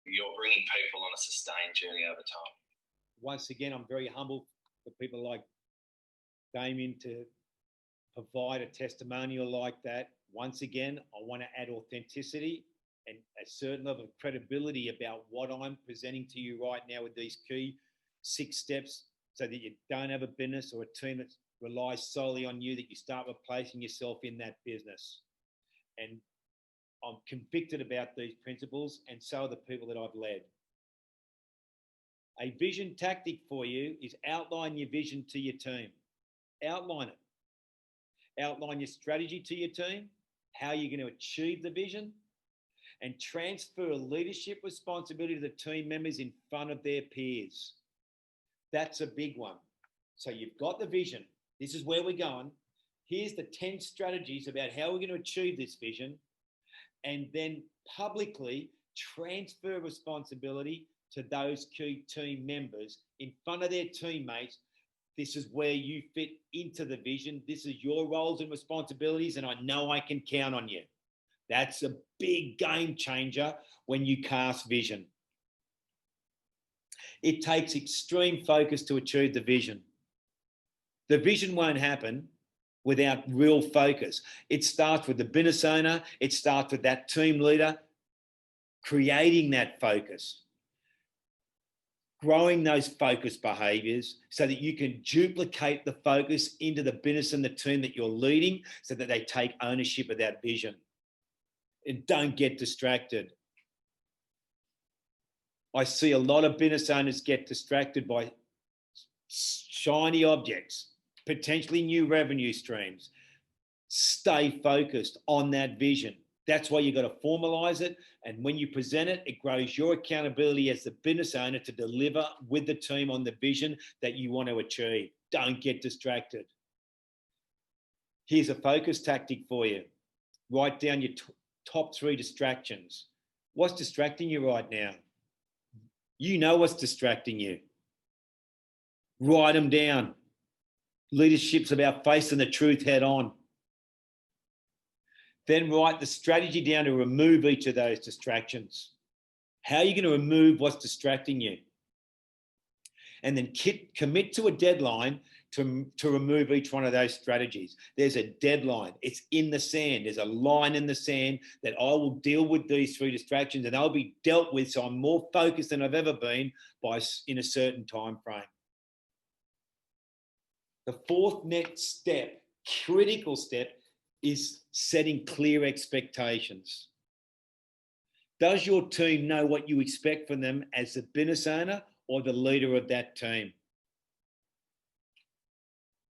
you're bringing people on a sustained journey over time. Once again, I'm very humble for people like Damien to provide a testimonial like that. Once again, I want to add authenticity and a certain level of credibility about what I'm presenting to you right now with these key 6 steps, so that you don't have a business or a team that relies solely on you, that you start replacing yourself in that business. And I'm convicted about these principles, and so are the people that I've led. A vision tactic for you is outline your vision to your team. Outline it. Outline your strategy to your team, how you're going to achieve the vision, and transfer leadership responsibility to the team members in front of their peers. That's a big one. So you've got the vision. This is where we're going. Here's the 10 strategies about how we're going to achieve this vision, and then publicly transfer responsibility to those key team members in front of their teammates. This is where you fit into the vision. This is your roles and responsibilities, and I know I can count on you. That's a big game changer when you cast vision. It takes extreme focus to achieve the vision. The vision won't happen without real focus. It starts with the business owner. It starts with that team leader creating that focus, growing those focus behaviors so that you can duplicate the focus into the business and the team that you're leading so that they take ownership of that vision. And don't get distracted. I see a lot of business owners get distracted by shiny objects, potentially new revenue streams. Stay focused on that vision. That's why you've got to formalize it. And when you present it, it grows your accountability as the business owner to deliver with the team on the vision that you want to achieve. Don't get distracted. Here's a focus tactic for you. Write down your top 3 distractions. What's distracting you right now? You know what's distracting you. Write them down. Leadership's about facing the truth head on. Then write the strategy down to remove each of those distractions. How are you going to remove what's distracting you? And then commit to a deadline to remove each one of those strategies. There's a deadline. It's in the sand. There's a line in the sand that I will deal with these 3 distractions and they'll be dealt with so I'm more focused than I've ever been in a certain time frame. The 4th next step, critical step, is setting clear expectations. Does your team know what you expect from them as the business owner or the leader of that team?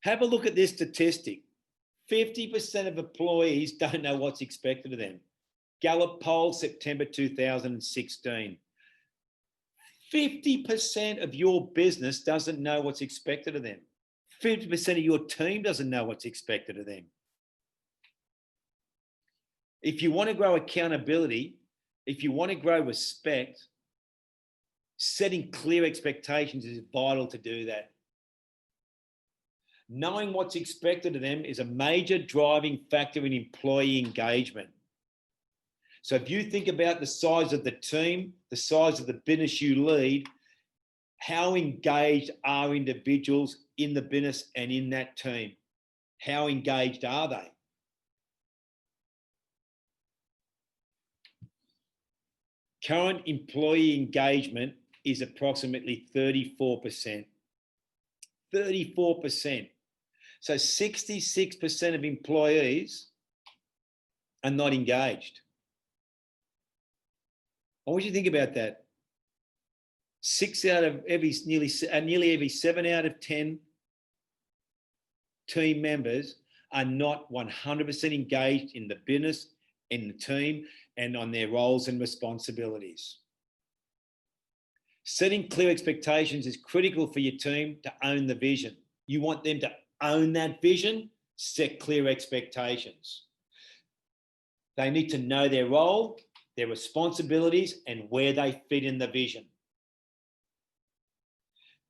Have a look at this statistic. 50% of employees don't know what's expected of them. Gallup poll, September 2016. 50% of your business doesn't know what's expected of them. 50% of your team doesn't know what's expected of them. If you want to grow accountability, if you want to grow respect, setting clear expectations is vital to do that. Knowing what's expected of them is a major driving factor in employee engagement. So if you think about the size of the team, the size of the business you lead, how engaged are individuals in the business and in that team? How engaged are they? Current employee engagement is approximately 34%. 34%. So 66% of employees are not engaged. I want you to think about that. Nearly every 7 out of 10 team members are not 100% engaged in the business, in the team, and on their roles and responsibilities. Setting clear expectations is critical for your team to own the vision. You want them to own that vision, set clear expectations. They need to know their role, their responsibilities, and where they fit in the vision.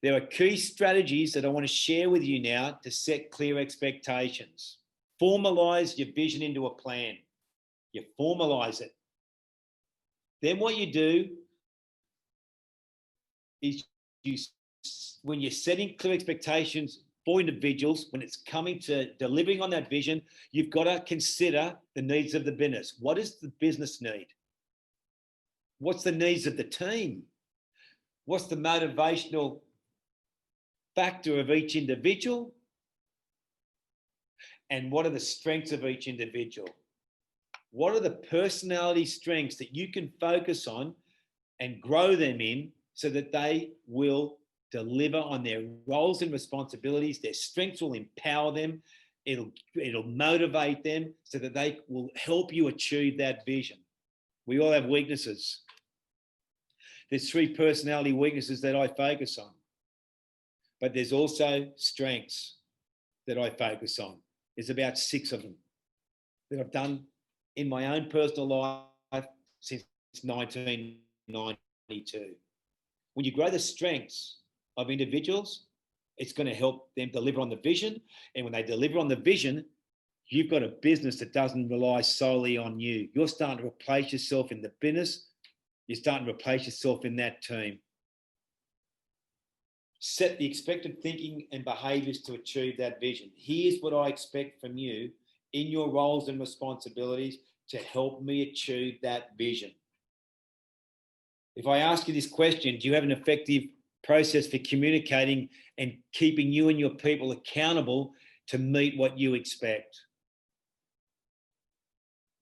There are key strategies that I want to share with you now to set clear expectations. Formalize your vision into a plan. You formalize it. Then what you do is when you're setting clear expectations for individuals, when it's coming to delivering on that vision, you've got to consider the needs of the business. What does the business need? What's the needs of the team? What's the motivational factor of each individual? And what are the strengths of each individual? What are the personality strengths that you can focus on and grow them in so that they will deliver on their roles and responsibilities? Their strengths will empower them. It'll motivate them so that they will help you achieve that vision. We all have weaknesses. There's 3 personality weaknesses that I focus on, but there's also strengths that I focus on. There's about 6 of them that I've done in my own personal life since 1992. When you grow the strengths of individuals, it's going to help them deliver on the vision. And when they deliver on the vision, you've got a business that doesn't rely solely on you. You're starting to replace yourself in the business. You're starting to replace yourself in that team. Set the expected thinking and behaviours to achieve that vision. Here's what I expect from you in your roles and responsibilities to help me achieve that vision. If I ask you this question, do you have an effective process for communicating and keeping you and your people accountable to meet what you expect?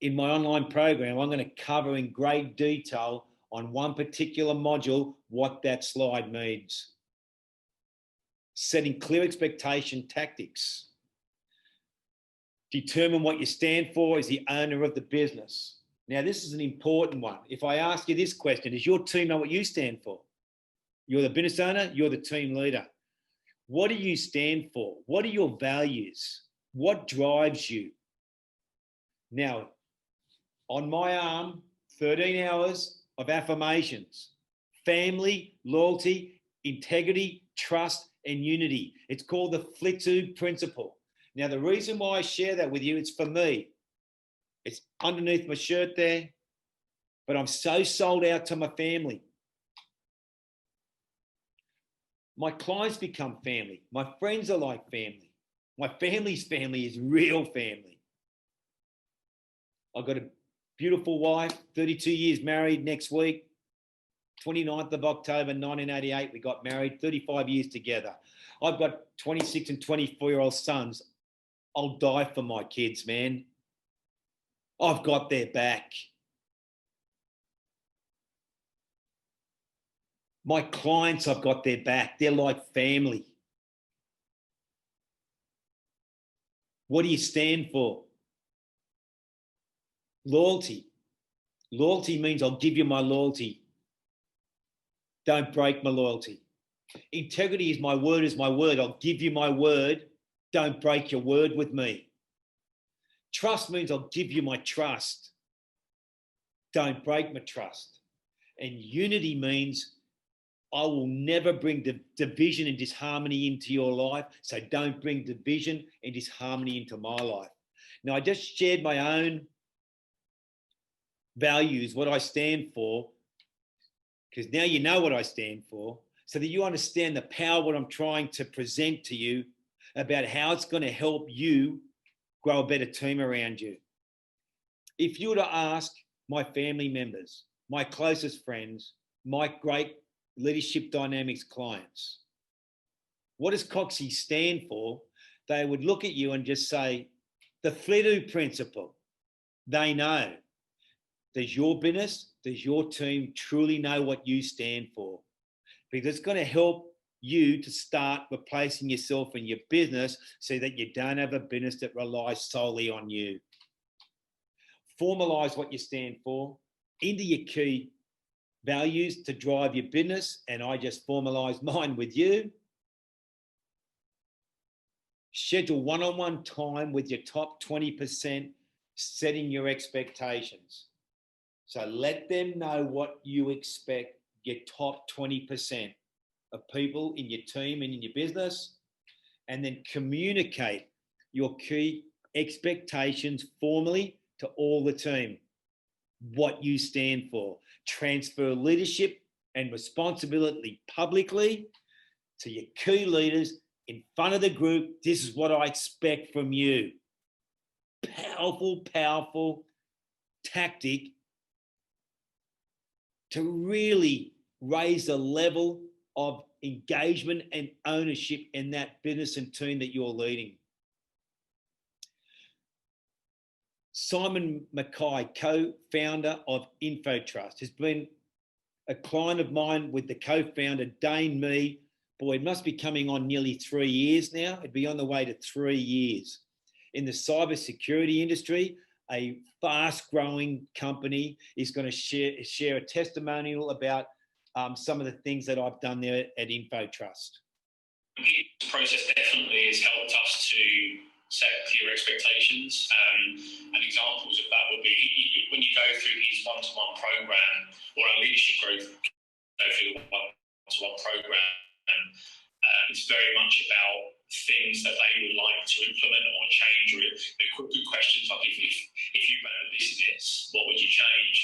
In my online program, I'm going to cover in great detail on one particular module what that slide means. Setting clear expectation tactics. Determine what you stand for as the owner of the business. Now, this is an important one. If I ask you this question, does your team know what you stand for? You're the business owner, you're the team leader. What do you stand for? What are your values? What drives you? Now, on my arm, 13 hours of affirmations, family, loyalty, integrity, trust, and unity. It's called the FLITU principle. Now, the reason why I share that with you, it's for me. It's underneath my shirt there, but I'm so sold out to my family. My clients become family. My friends are like family. My family's family is real family. I've got a beautiful wife, 32 years married next week. 29th of October, 1988, we got married, 35 years together. I've got 26 and 24-year-old sons. I'll die for my kids, man. I've got their back. My clients, I've got their back. They're like family. What do you stand for? Loyalty. Loyalty means I'll give you my loyalty. Don't break my loyalty. Integrity is my word is my word. I'll give you my word. Don't break your word with me. Trust means I'll give you my trust. Don't break my trust. And unity means I will never bring division and disharmony into your life. So don't bring division and disharmony into my life. Now, I just shared my own values, what I stand for, because now you know what I stand for, so that you understand the power of what I'm trying to present to you about how it's going to help you grow a better team around you. If you were to ask my family members, my closest friends, my great leadership dynamics clients, what does Coxie stand for? They would look at you and just say, the FLITU principle. They know. Does your business, does your team truly know what you stand for? Because it's going to help you to start replacing yourself in your business so that you don't have a business that relies solely on you. Formalize what you stand for into your key values to drive your business, and I just formalize mine with you. Schedule one-on-one time with your top 20%, setting your expectations. So let them know what you expect your top 20% of people in your team and in your business, and then communicate your key expectations formally to all the team, what you stand for. Transfer leadership and responsibility publicly to your key leaders in front of the group. This is what I expect from you. Powerful, powerful tactic to really raise the level of engagement and ownership in that business and team that you're leading. Simon Mackay, co-founder of InfoTrust, has been a client of mine with the co-founder, Dane Me. Boy, it must be coming on nearly 3 years now. It'd be on the way to 3 years. In the cybersecurity industry, a fast-growing company is going to share a testimonial about some of the things that I've done there at InfoTrust. This process definitely has helped us to set clear expectations. And examples of that would be when you go through his one-to-one program or a leadership group, go through the to our program. It's very much about things that they would like to implement or change, or good questions like if you ran a business, what would you change?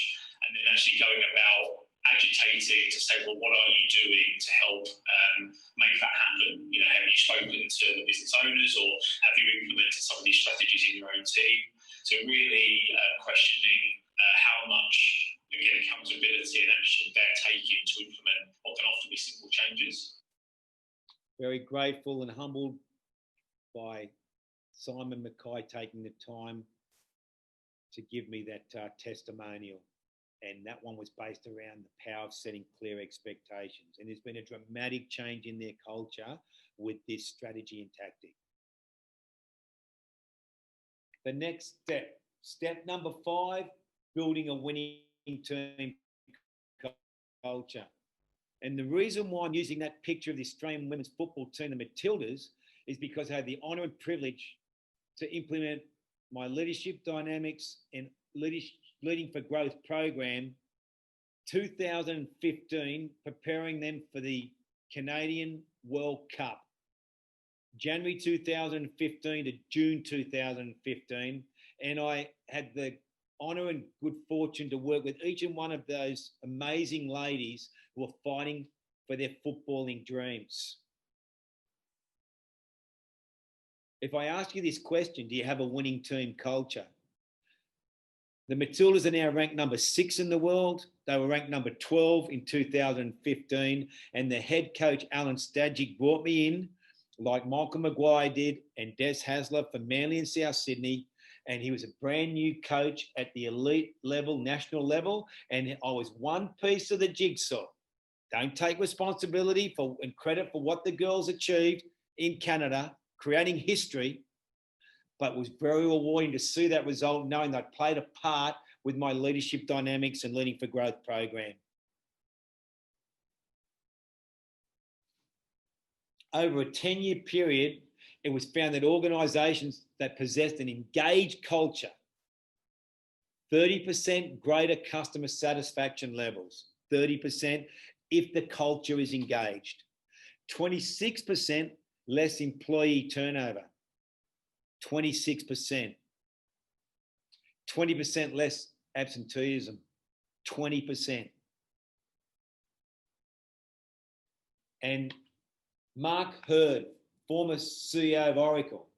And then actually going about agitating to say, well, what are you doing to help make that happen? You know, have you spoken to the business owners, or have you implemented some of these strategies in your own team? So really questioning how much, again, accountability and action they're taking to implement what can often be simple changes. Very grateful and humbled by Simon Mackay taking the time to give me that testimonial. And that one was based around the power of setting clear expectations. And there's been a dramatic change in their culture with this strategy and tactic. The next step number 5, building a winning team culture. And the reason why I'm using that picture of the Australian women's football team, the Matildas, is because I had the honour and privilege to implement my leadership dynamics and Leading for Growth program 2015, preparing them for the Canadian World Cup. January 2015 to June 2015. And I had the honour and good fortune to work with each and one of those amazing ladies who are fighting for their footballing dreams. If I ask you this question, do you have a winning team culture? The Matildas are now ranked number 6 in the world. They were ranked number 12 in 2015. And the head coach, Alan Stadgic, brought me in, like Michael Maguire did and Des Hasler for Manly and South Sydney. And he was a brand new coach at the elite level, national level. And I was one piece of the jigsaw. Don't take responsibility for and credit for what the girls achieved in Canada, creating history, but it was very rewarding to see that result, knowing that I played a part with my leadership dynamics and Leading for Growth program. Over a 10-year period, it was found that organisations that possessed an engaged culture, 30% greater customer satisfaction levels, 30% if the culture is engaged, 26% less employee turnover, 26%, 20% less absenteeism, 20%. And Mark Hurd, former CEO of Oracle,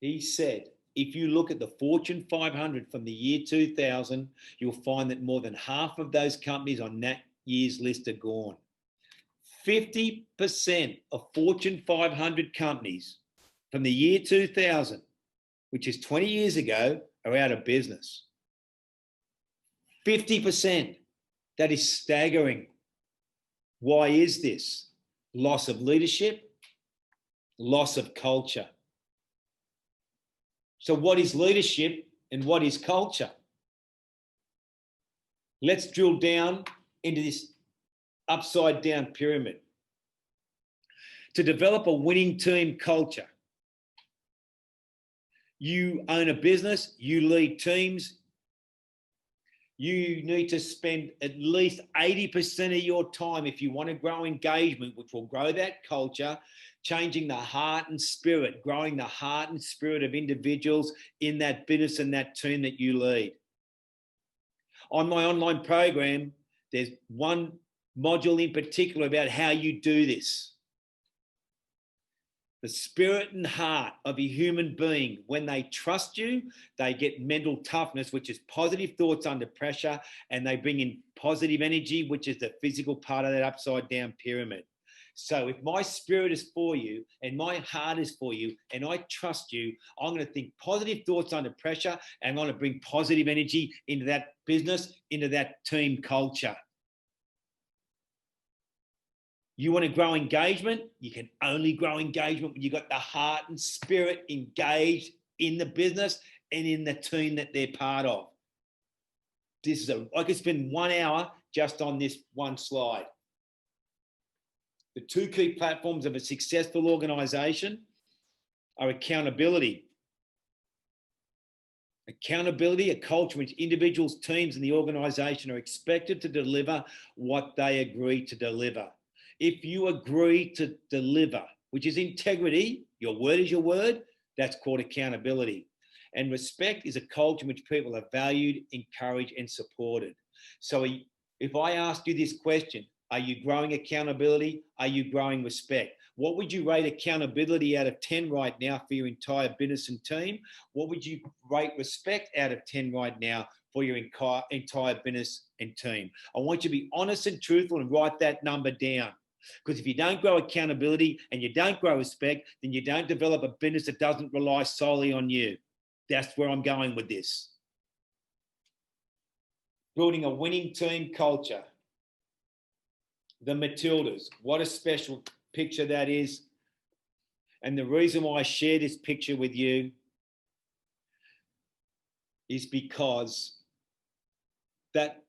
he said, if you look at the Fortune 500 from the year 2000, you'll find that more than half of those companies on that year's list are gone. 50% of Fortune 500 companies from the year 2000, which is 20 years ago, are out of business. 50%. That is staggering. Why is this? Loss of leadership, loss of culture. So what is leadership and what is culture? Let's drill down into this upside down pyramid. To develop a winning team culture, you own a business, you lead teams, you need to spend at least 80% of your time, if you want to grow engagement, which will grow that culture, changing the heart and spirit, growing the heart and spirit of individuals in that business and that team that you lead. On my online program, there's one module in particular about how you do this. The spirit and heart of a human being, when they trust you, they get mental toughness, which is positive thoughts under pressure, and they bring in positive energy, which is the physical part of that upside down pyramid. So if my spirit is for you and my heart is for you and I trust you, I'm going to think positive thoughts under pressure and I'm going to bring positive energy into that business, into that team culture. You want to grow engagement? You can only grow engagement when you've got the heart and spirit engaged in the business and in the team that they're part of. I could spend 1 hour just on this one slide. The 2 key platforms of a successful organisation are accountability. Accountability, a culture in which individuals, teams, and the organisation are expected to deliver what they agree to deliver. If you agree to deliver, which is integrity, your word is your word, that's called accountability. And respect is a culture in which people are valued, encouraged, and supported. So if I ask you this question, are you growing accountability? Are you growing respect? What would you rate accountability out of 10 right now for your entire business and team? What would you rate respect out of 10 right now for your entire business and team? I want you to be honest and truthful and write that number down. Because if you don't grow accountability and you don't grow respect, then you don't develop a business that doesn't rely solely on you. That's where I'm going with this. Building a winning team culture. The Matildas, what a special picture that is. And the reason why I share this picture with you is because that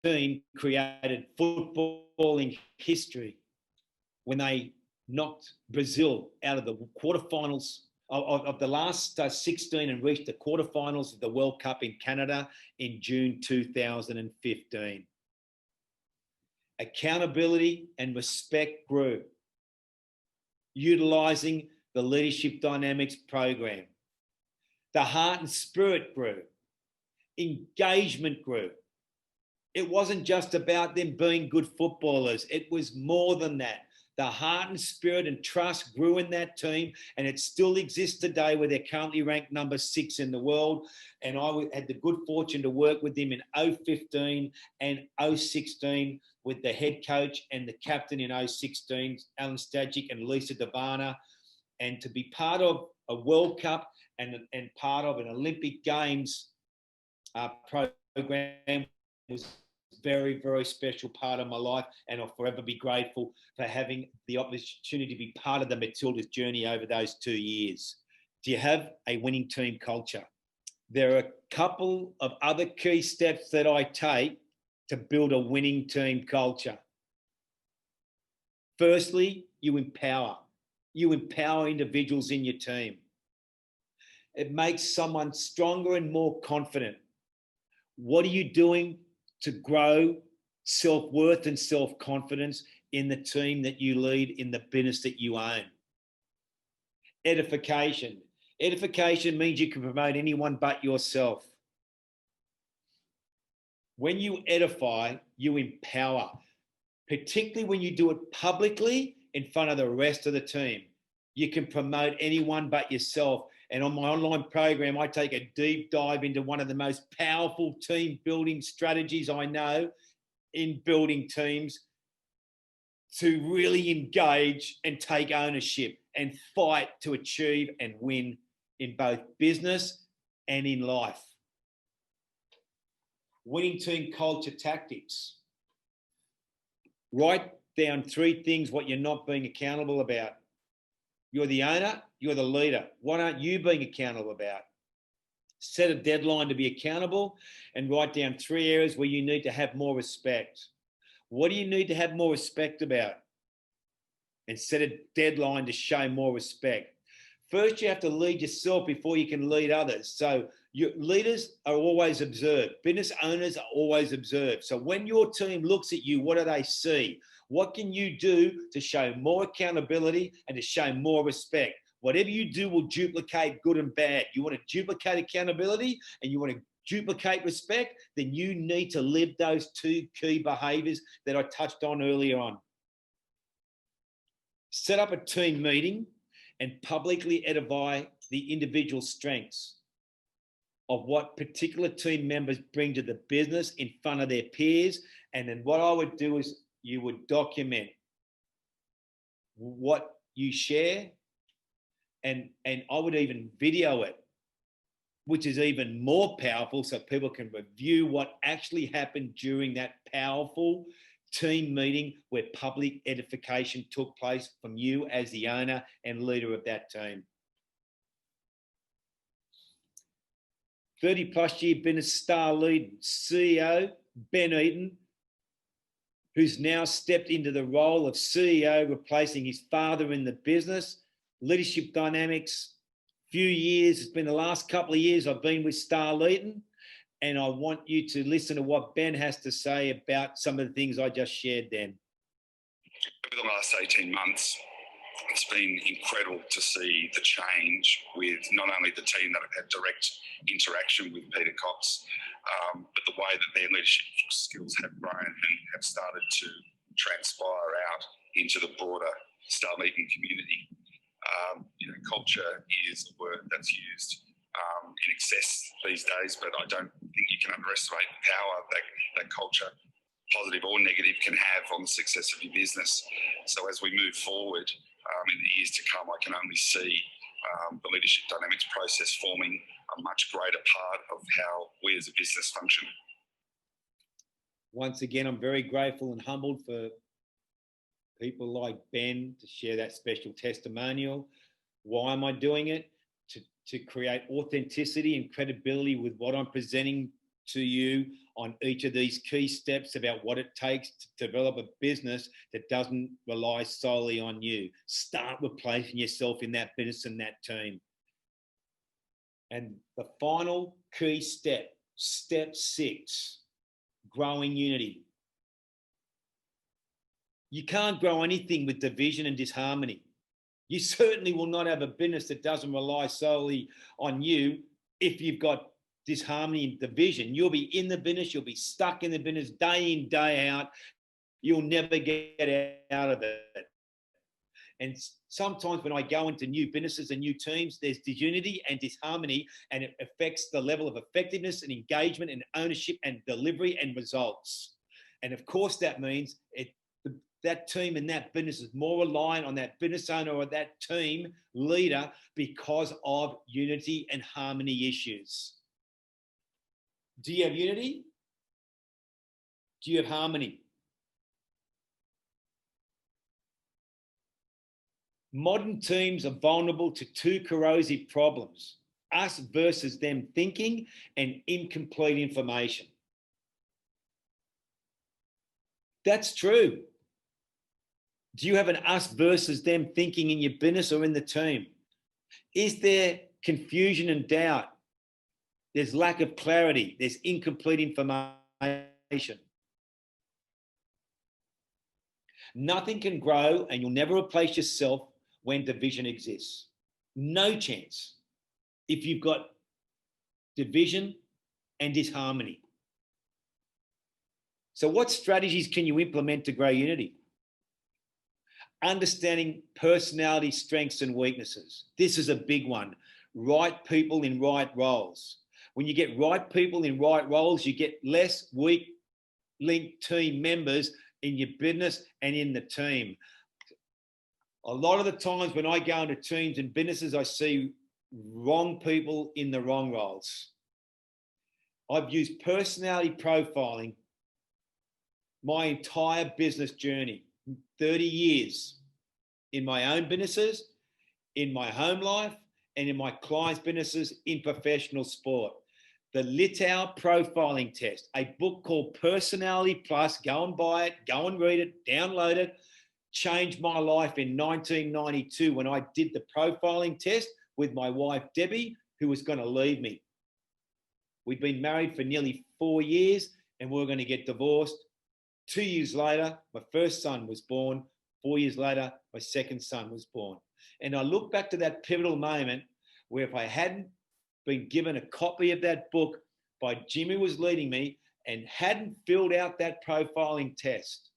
team created footballing history when they knocked Brazil out of the quarterfinals of the last 16 and reached the quarterfinals of the World Cup in Canada in June 2015. Accountability and respect grew, utilising the Leadership Dynamics program. The heart and spirit grew. Engagement grew. It wasn't just about them being good footballers. It was more than that. The heart and spirit and trust grew in that team, and it still exists today where they're currently ranked number 6 in the world. And I had the good fortune to work with them in 2015 and 2016 with the head coach and the captain in 2016, Alan Stajic and Lisa Davana, and to be part of a World Cup and part of an Olympic Games program was very, very special part of my life, and I'll forever be grateful for having the opportunity to be part of the Matildas journey over those 2 years. Do you have a winning team culture? There are a couple of other key steps that I take to build a winning team culture. Firstly, you empower. You empower individuals in your team. It makes someone stronger and more confident. What are you doing to grow self-worth and self-confidence in the team that you lead, in the business that you own? Edification. Edification means you can promote anyone but yourself. When you edify, you empower, particularly when you do it publicly in front of the rest of the team. You can promote anyone but yourself. And on my online program, I take a deep dive into one of the most powerful team building strategies I know in building teams to really engage and take ownership and fight to achieve and win in both business and in life. Winning team culture tactics. Write down 3 things what you're not being accountable about. You're the owner, you're the leader. What aren't you being accountable about? Set a deadline to be accountable and write down 3 areas where you need to have more respect. What do you need to have more respect about? And set a deadline to show more respect. First, you have to lead yourself before you can lead others. So your leaders are always observed. Business owners are always observed. So when your team looks at you, what do they see? What can you do to show more accountability and to show more respect? Whatever you do will duplicate good and bad. You want to duplicate accountability and you want to duplicate respect, then you need to live those 2 key behaviors that I touched on earlier on. Set up a team meeting and publicly edify the individual strengths of what particular team members bring to the business in front of their peers. And then what I would do is you would document what you share, and I would even video it, which is even more powerful so people can review what actually happened during that powerful team meeting where public edification took place from you as the owner and leader of that team. 30+ year business star lead CEO, Ben Eaton, who's now stepped into the role of CEO, replacing his father in the business. Leadership Dynamics, few years, it's been the last couple of years I've been with Ridland, and I want you to listen to what Ben has to say about some of the things I just shared then. Over the last 18 months, it's been incredible to see the change with not only the team that have had direct interaction with Peter Cox, but the way that their leadership skills have grown and have started to transpire out into the broader Ridland community. Culture is a word that's used in excess these days, but I don't think you can underestimate the power that culture, positive or negative, can have on the success of your business. So as we move forward in the years to come, I can only see the leadership dynamics process forming a much greater part of how we as a business function. Once again, I'm very grateful and humbled for people like Ben to share that special testimonial. Why am I doing it? To create authenticity and credibility with what I'm presenting to you on each of these key steps about what it takes to develop a business that doesn't rely solely on you. Start replacing yourself in that business and that team. And the final key step, step 6, growing unity. You can't grow anything with division and disharmony. You certainly will not have a business that doesn't rely solely on you if you've got disharmony and division. You'll be in the business, you'll be stuck in the business day in, day out. You'll never get out of it. And sometimes when I go into new businesses and new teams, there's disunity and disharmony, and it affects the level of effectiveness and engagement and ownership and delivery and results. And of course, that means that team and that business is more reliant on that business owner or that team leader because of unity and harmony issues. Do you have unity? Do you have harmony? Modern teams are vulnerable to 2 corrosive problems: us versus them thinking and incomplete information. That's true. Do you have an us versus them thinking in your business or in the team? Is there confusion and doubt? There's lack of clarity. There's incomplete information. Nothing can grow, and you'll never replace yourself when division exists. No chance if you've got division and disharmony. So what strategies can you implement to grow unity? Understanding personality strengths and weaknesses. This is a big one. Right people in right roles. When you get right people in right roles, you get less weak linked team members in your business and in the team. A lot of the times when I go into teams and businesses, I see wrong people in the wrong roles. I've used personality profiling my entire business journey, 30 years in my own businesses, in my home life, and in my clients' businesses in professional sport. The Littau profiling test, a book called Personality Plus, go and buy it, go and read it, download it, changed my life in 1992 when I did the profiling test with my wife, Debbie, who was going to leave me. We'd been married for nearly 4 years and we were going to get divorced. 2 years later, my first son was born. 4 years later, my second son was born. And I look back to that pivotal moment where if I hadn't been given a copy of that book by Jimmy was leading me and hadn't filled out that profiling test,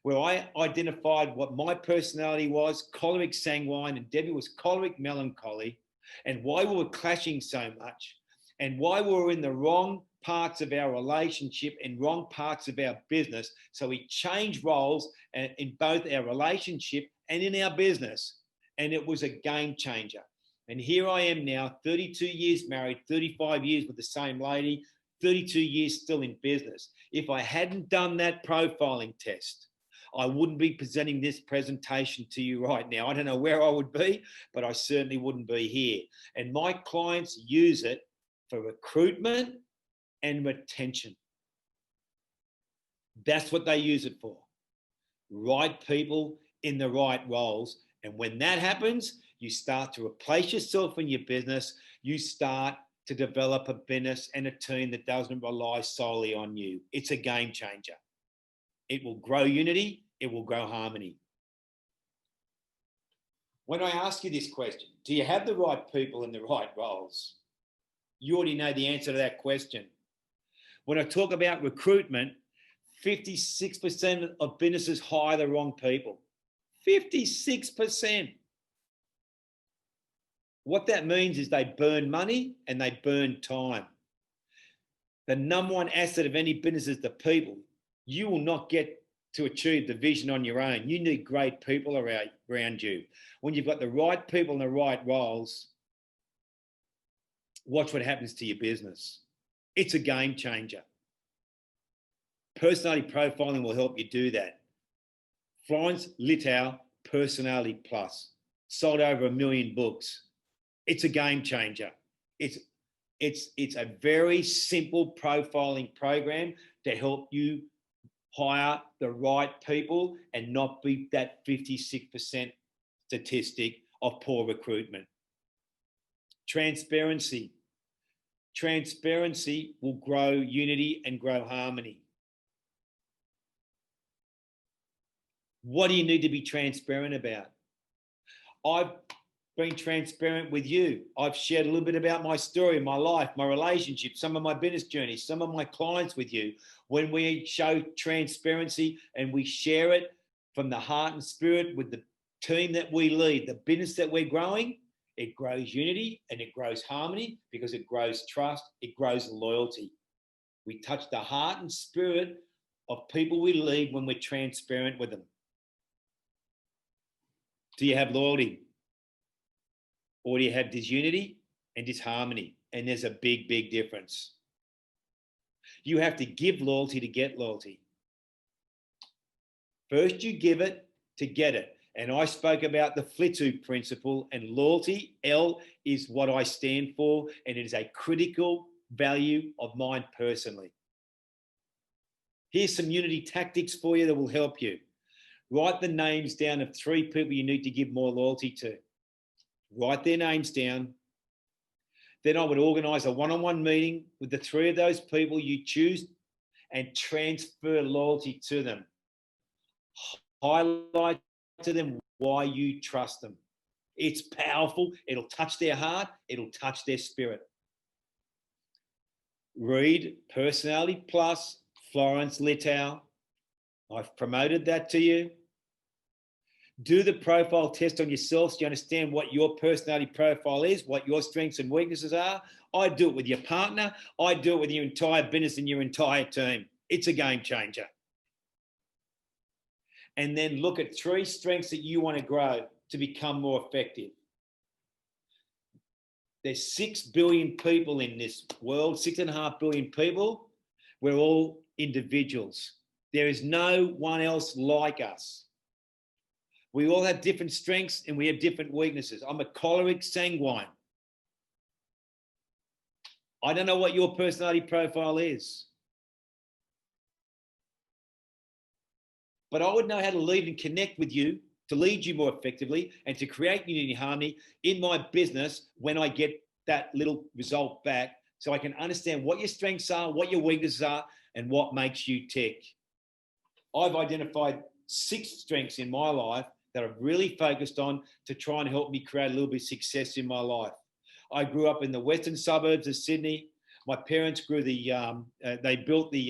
where I identified what my personality was, choleric sanguine, and Debbie was choleric melancholy, and why we were clashing so much, and why we were in the wrong parts of our relationship and wrong parts of our business. So we changed roles in both our relationship and in our business. And it was a game changer. And here I am now, 32 years married, 35 years with the same lady, 32 years still in business. If I hadn't done that profiling test, I wouldn't be presenting this presentation to you right now. I don't know where I would be, but I certainly wouldn't be here. And my clients use it for recruitment and retention. That's what they use it for. Right people in the right roles. And when that happens, You start to replace yourself in your business. You start to develop a business and a team that doesn't rely solely on you. It's a game changer. It will grow unity. It will grow harmony. When I ask you this question, do you have the right people in the right roles? You already know the answer to that question. When I talk about recruitment, 56% of businesses hire the wrong people. 56%. What that means is they burn money and they burn time. The number one asset of any business is the people. You will not get to achieve the vision on your own. You need great people around you. When you've got the right people in the right roles, watch what happens to your business. It's a game changer. Personality profiling will help you do that. Florence Littau, Personality Plus, sold over 1 million books. It's a game changer. It's a very simple profiling program to help you hire the right people and not beat that 56% statistic of poor recruitment. Transparency. Transparency will grow unity and grow harmony. What do you need to be transparent about? I've been transparent with you. I've shared a little bit about my story, my life, my relationship, some of my business journeys, some of my clients with you. When we show transparency and we share it from the heart and spirit with the team that we lead, the business that we're growing, it grows unity and it grows harmony because it grows trust, it grows loyalty. We touch the heart and spirit of people we lead when we're transparent with them. Do you have loyalty? Or do you have disunity and disharmony? And there's a big, big difference. You have to give loyalty to get loyalty. First, you give it to get it. And I spoke about the FLITU principle, and loyalty, L, is what I stand for, and it is a critical value of mine personally. Here's some unity tactics for you that will help you. Write the names down of 3 people you need to give more loyalty to. Write their names down. Then I would organise a one-on-one meeting with the 3 of those people you choose and transfer loyalty to them. Highlight to them why you trust them. It's powerful. It'll touch their heart. It'll touch their spirit. Read Personality Plus, Florence Littau. I've promoted that to you. Do the profile test on yourself so you understand what your personality profile is, what your strengths and weaknesses are. I do it with your partner. I do it with your entire business and your entire team. It's a game changer. And then look at 3 strengths that you want to grow to become more effective. There's 6 billion people in this world, 6.5 billion people. We're all individuals. There is no one else like us. We all have different strengths and we have different weaknesses. I'm a choleric sanguine. I don't know what your personality profile is. But I would know how to lead and connect with you, to lead you more effectively and to create unity and harmony in my business when I get that little result back, so I can understand what your strengths are, what your weaknesses are, and what makes you tick. I've identified 6 strengths in my life that I've really focused on to try and help me create a little bit of success in my life. I grew up in the western suburbs of Sydney. My parents grew they built the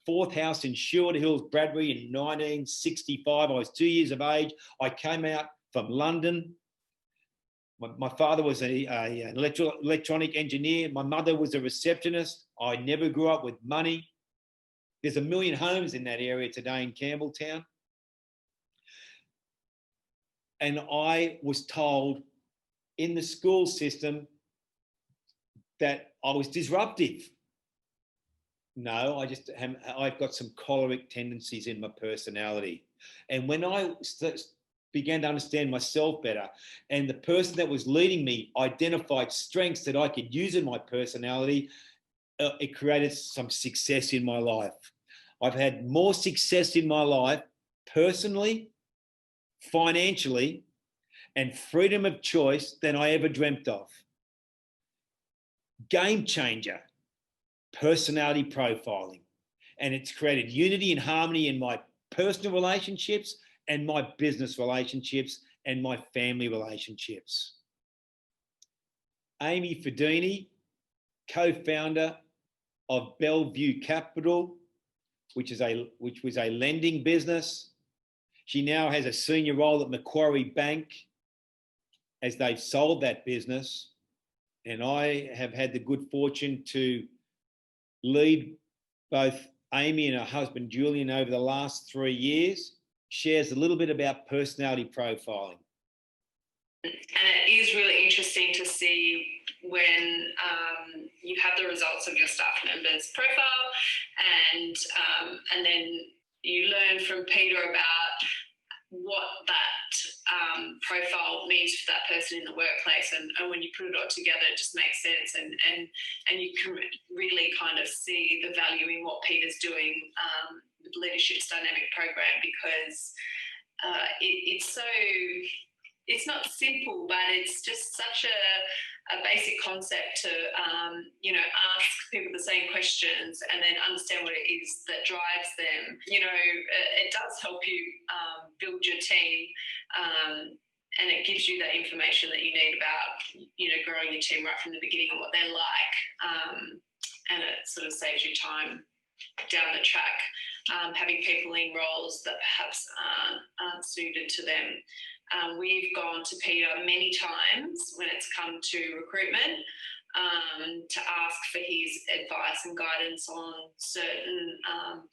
4th house in Sherwood Hills, Bradbury in 1965. I was 2 years of age. I came out from London. My father was an electronic engineer. My mother was a receptionist. I never grew up with money. There's 1 million homes in that area today in Campbelltown. And I was told in the school system that I was disruptive. No, I've got some choleric tendencies in my personality. And when I began to understand myself better, and the person that was leading me identified strengths that I could use in my personality, it created some success in my life. I've had more success in my life personally, financially, and freedom of choice than I ever dreamt of. Game changer, personality profiling. And it's created unity and harmony in my personal relationships and my business relationships and my family relationships. Amy Fedini, co-founder of Bellevue Capital, which was a lending business. She now has a senior role at Macquarie Bank as they've sold that business. And I have had the good fortune to lead both Amy and her husband Julian over the last 3 years. Shares a little bit about personality profiling. And it is really interesting to see when you have the results of your staff members' profile, and then you learn from Peter about what that profile means for that person in the workplace, and when you put it all together, it just makes sense, and you can really kind of see the value in what Peter's doing with Leadership's Dynamic Program, because it's not simple, but it's just such a basic concept to, ask people the same questions and then understand what it is that drives them. It does help you build your team, and it gives you that information that you need about, growing your team right from the beginning and what they're like. And it sort of saves you time down the track, having people in roles that perhaps aren't suited to them. We've gone to Peter many times when it's come to recruitment to ask for his advice and guidance on certain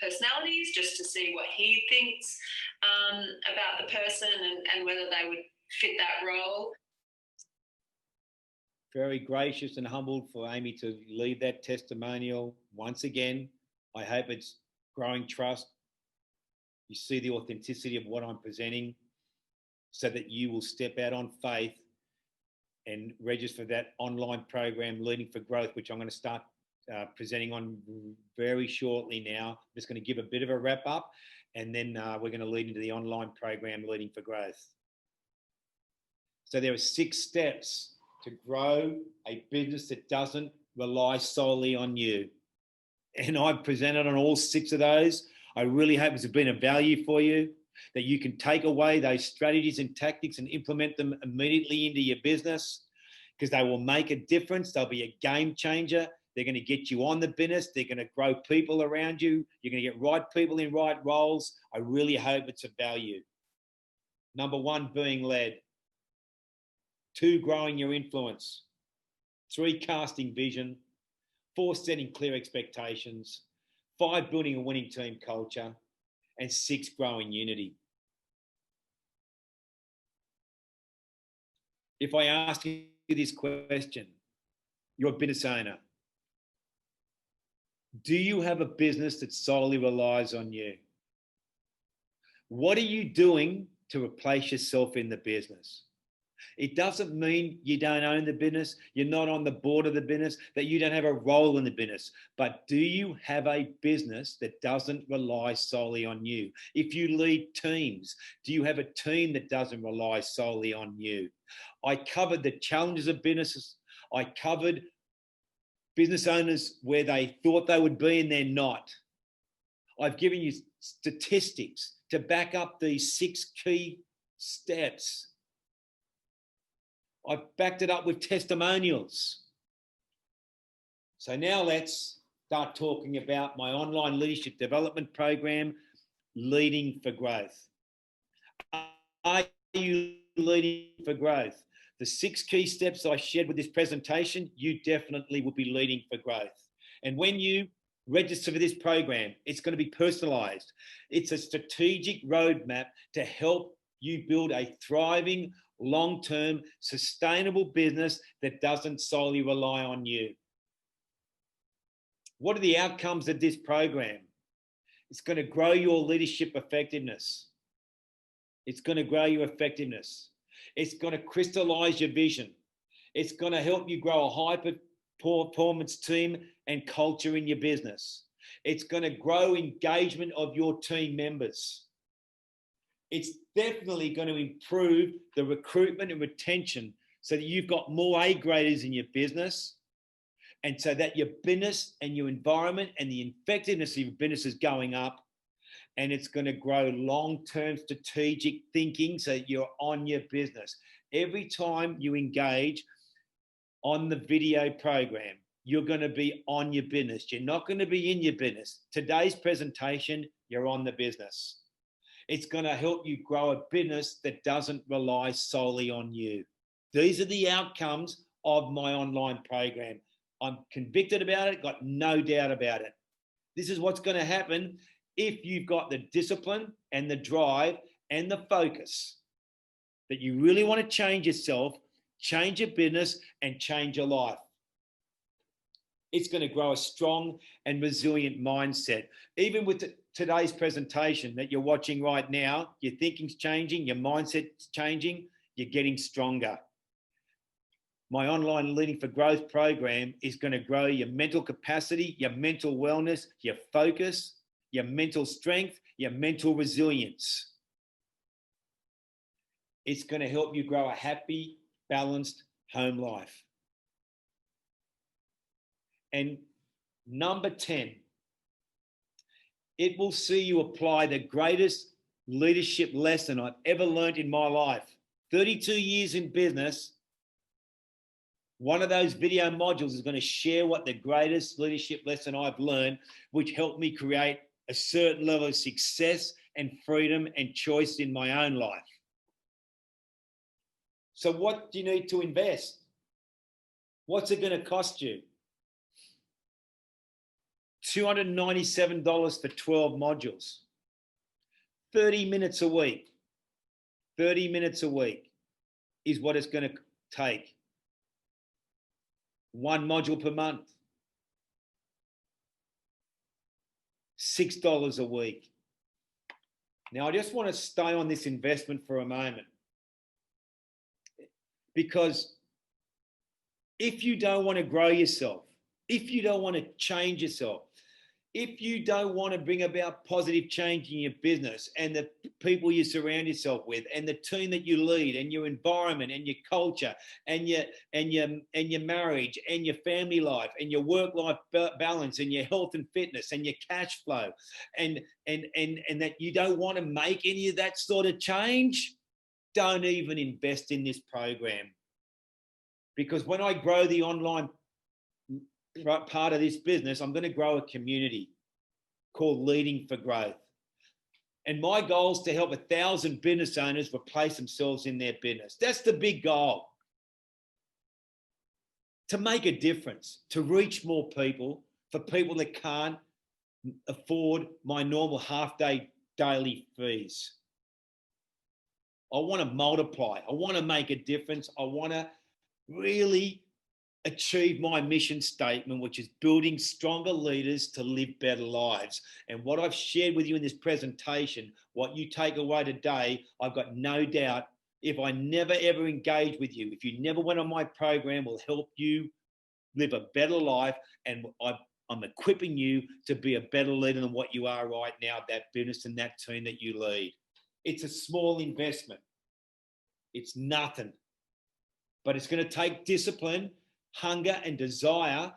personalities, just to see what he thinks about the person and whether they would fit that role. Very gracious and humbled for Amy to lead that testimonial. Once again, I hope it's growing trust. You see the authenticity of what I'm presenting, so that you will step out on faith and register for that online program, Leading for Growth, which I'm going to start presenting on very shortly now. I'm just going to give a bit of a wrap up, and then we're going to lead into the online program, Leading for Growth. So there are 6 steps to grow a business that doesn't rely solely on you. And I've presented on all 6 of those. I really hope it's been of value for you, that you can take away those strategies and tactics and implement them immediately into your business, because they will make a difference. They'll be a game changer. They're going to get you on the business. They're going to grow people around you. You're going to get right people in right roles. I really hope it's of value. Number 1, being led. 2, growing your influence. 3, casting vision. 4, setting clear expectations. 5, building a winning team culture. And 6, growing unity. If I ask you this question, you're a business owner. Do you have a business that solely relies on you? What are you doing to replace yourself in the business? It doesn't mean you don't own the business, you're not on the board of the business, that you don't have a role in the business. But do you have a business that doesn't rely solely on you? If you lead teams, do you have a team that doesn't rely solely on you? I covered the challenges of businesses. I covered business owners where they thought they would be and they're not. I've given you statistics to back up these 6 key steps. I've backed it up with testimonials. So now let's start talking about my online leadership development program, Leading for Growth. Are you leading for growth? The 6 key steps I shared with this presentation, you definitely will be leading for growth. And when you register for this program, it's going to be personalized. It's a strategic roadmap to help you build a thriving, long-term, sustainable business that doesn't solely rely on you. What are the outcomes of this program? It's going to grow your leadership effectiveness. It's going to grow your effectiveness. It's going to crystallize your vision. It's going to help you grow a high-performance team and culture in your business. It's going to grow engagement of your team members. It's definitely going to improve the recruitment and retention so that you've got more A graders in your business, and so that your business and your environment and the effectiveness of your business is going up, and it's going to grow long-term strategic thinking so that you're on your business. Every time you engage on the video program, you're going to be on your business. You're not going to be in your business. Today's presentation, you're on the business. It's going to help you grow a business that doesn't rely solely on you. These are the outcomes of my online program. I'm convicted about it, got no doubt about it. This is what's going to happen if you've got the discipline and the drive and the focus that you really want to change yourself, change your business, and change your life. It's going to grow a strong and resilient mindset. Even with today's presentation that you're watching right now, your thinking's changing, your mindset's changing, you're getting stronger. My online Leading for Growth program is going to grow your mental capacity, your mental wellness, your focus, your mental strength, your mental resilience. It's going to help you grow a happy, balanced home life. And number 10, it will see you apply the greatest leadership lesson I've ever learned in my life. 32 years in business, one of those video modules is going to share what the greatest leadership lesson I've learned, which helped me create a certain level of success and freedom and choice in my own life. So what do you need to invest? What's it going to cost you? $297 for 12 modules. 30 minutes a week. 30 minutes a week is what it's going to take. One module per month. $6 a week. Now, I just want to stay on this investment for a moment, because if you don't want to grow yourself, if you don't want to change yourself, if you don't want to bring about positive change in your business and the people you surround yourself with and the team that you lead and your environment and your culture and your marriage and your family life and your work-life balance and your health and fitness and your cash flow and that you don't want to make any of that sort of change, don't even invest in this program. Because when I grow the online part of this business, I'm going to grow a community called Leading for Growth. And my goal is to help 1,000 business owners replace themselves in their business. That's the big goal. To make a difference, to reach more people, for people that can't afford my normal half-day daily fees. I want to multiply. I want to make a difference. I want to really achieve my mission statement, which is building stronger leaders to live better lives. And what I've shared with you in this presentation, what you take away today, I've got no doubt, if I never ever engage with you, if you never went on my program, will help you live a better life. And I'm equipping you to be a better leader than what you are right now, that business and that team that you lead. It's a small investment. It's nothing, but it's going to take discipline, hunger and desire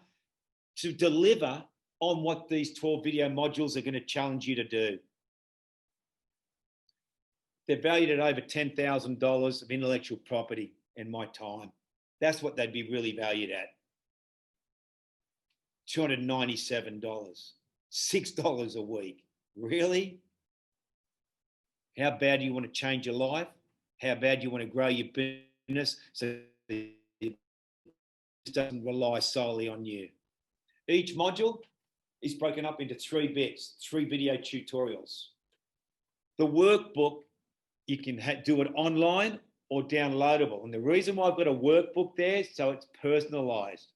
to deliver on what these 12 video modules are going to challenge you to do. They're valued at over $10,000 of intellectual property and my time. That's what they'd be really valued at. $297, $6 a week. Really? How bad do you want to change your life? How bad do you want to grow your business so doesn't rely solely on you? Each module is broken up into 3 bits, 3 video tutorials. The workbook, you can do it online or downloadable. And the reason why I've got a workbook there, so it's personalized.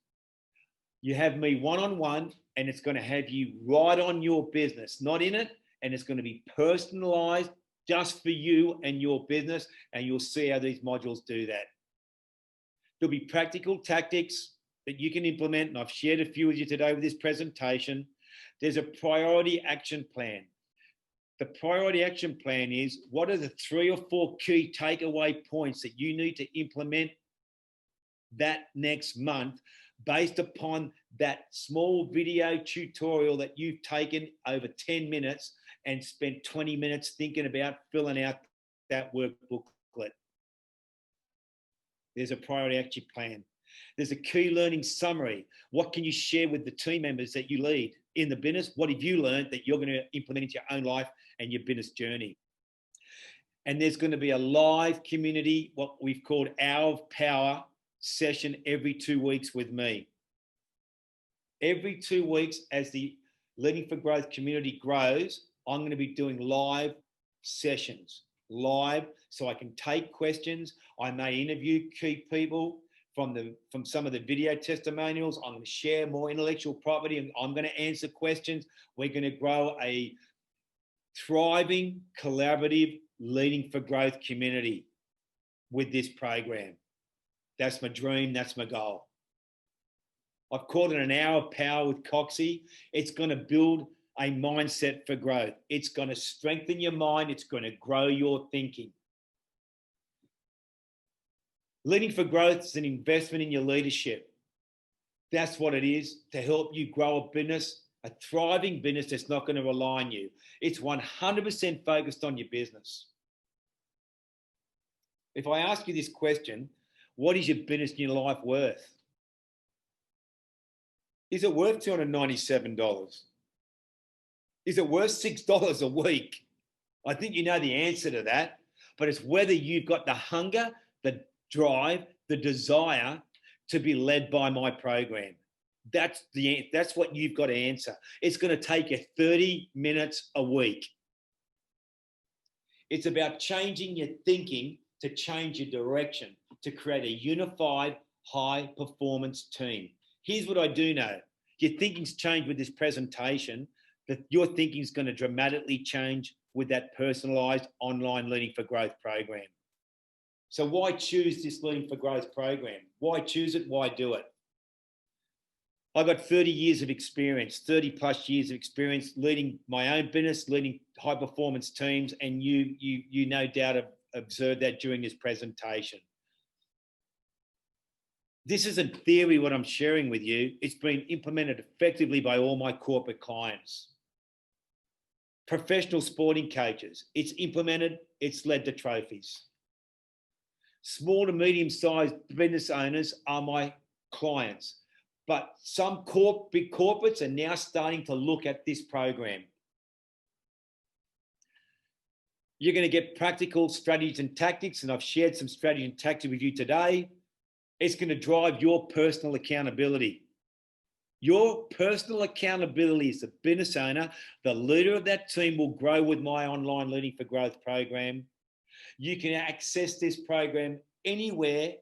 You have me one-on-one, and it's going to have you right on your business, not in it, and it's going to be personalized just for you and your business, and you'll see how these modules do that. There'll be practical tactics that you can implement, and I've shared a few with you today with this presentation. There's a priority action plan. The priority action plan is, what are the 3 or 4 key takeaway points that you need to implement that next month based upon that small video tutorial that you've taken over 10 minutes and spent 20 minutes thinking about filling out that workbooklet? There's a priority action plan. There's a key learning summary. What can you share with the team members that you lead in the business? What have you learned that you're going to implement into your own life and your business journey? And there's going to be a live community, what we've called Hour of Power session every 2 weeks with me. Every 2 weeks, as the Leading for Growth community grows, I'm going to be doing live sessions, live, so I can take questions. I may interview key people from some of the video testimonials. I'm going to share more intellectual property, and I'm going to answer questions. We're going to grow a thriving, collaborative, Leading for Growth community with this program. That's my dream. That's my goal. I've called it an hour of power with Coxie. It's going to build a mindset for growth. It's going to strengthen your mind. It's going to grow your thinking. Leading for Growth is an investment in your leadership. That's what it is, to help you grow a business, a thriving business that's not going to rely on you. It's 100% focused on your business. If I ask you this question, what is your business and your life worth? Is it worth $297? Is it worth $6 a week? I think you know the answer to that, but it's whether you've got the hunger, the drive, the desire to be led by my program. That's what you've got to answer. It's going to take you 30 minutes a week. It's about changing your thinking to change your direction, to create a unified, high-performance team. Here's what I do know. Your thinking's changed with this presentation, that your thinking's going to dramatically change with that personalised online Leading for Growth program. So why choose this Leading for Growth program? Why choose it? Why do it? I've got 30 years of experience, 30 plus years of experience leading my own business, leading high performance teams, and you no doubt have observed that during this presentation. This isn't theory, what I'm sharing with you. It's been implemented effectively by all my corporate clients. Professional sporting coaches, it's implemented, it's led to trophies. Small to medium-sized business owners are my clients, but some big corporates are now starting to look at this program. You're going to get practical strategies and tactics, and I've shared some strategy and tactics with you today. It's going to drive your personal accountability. Your personal accountability as a business owner, the leader of that team, will grow with my online Leading for Growth program. You can access this program anywhere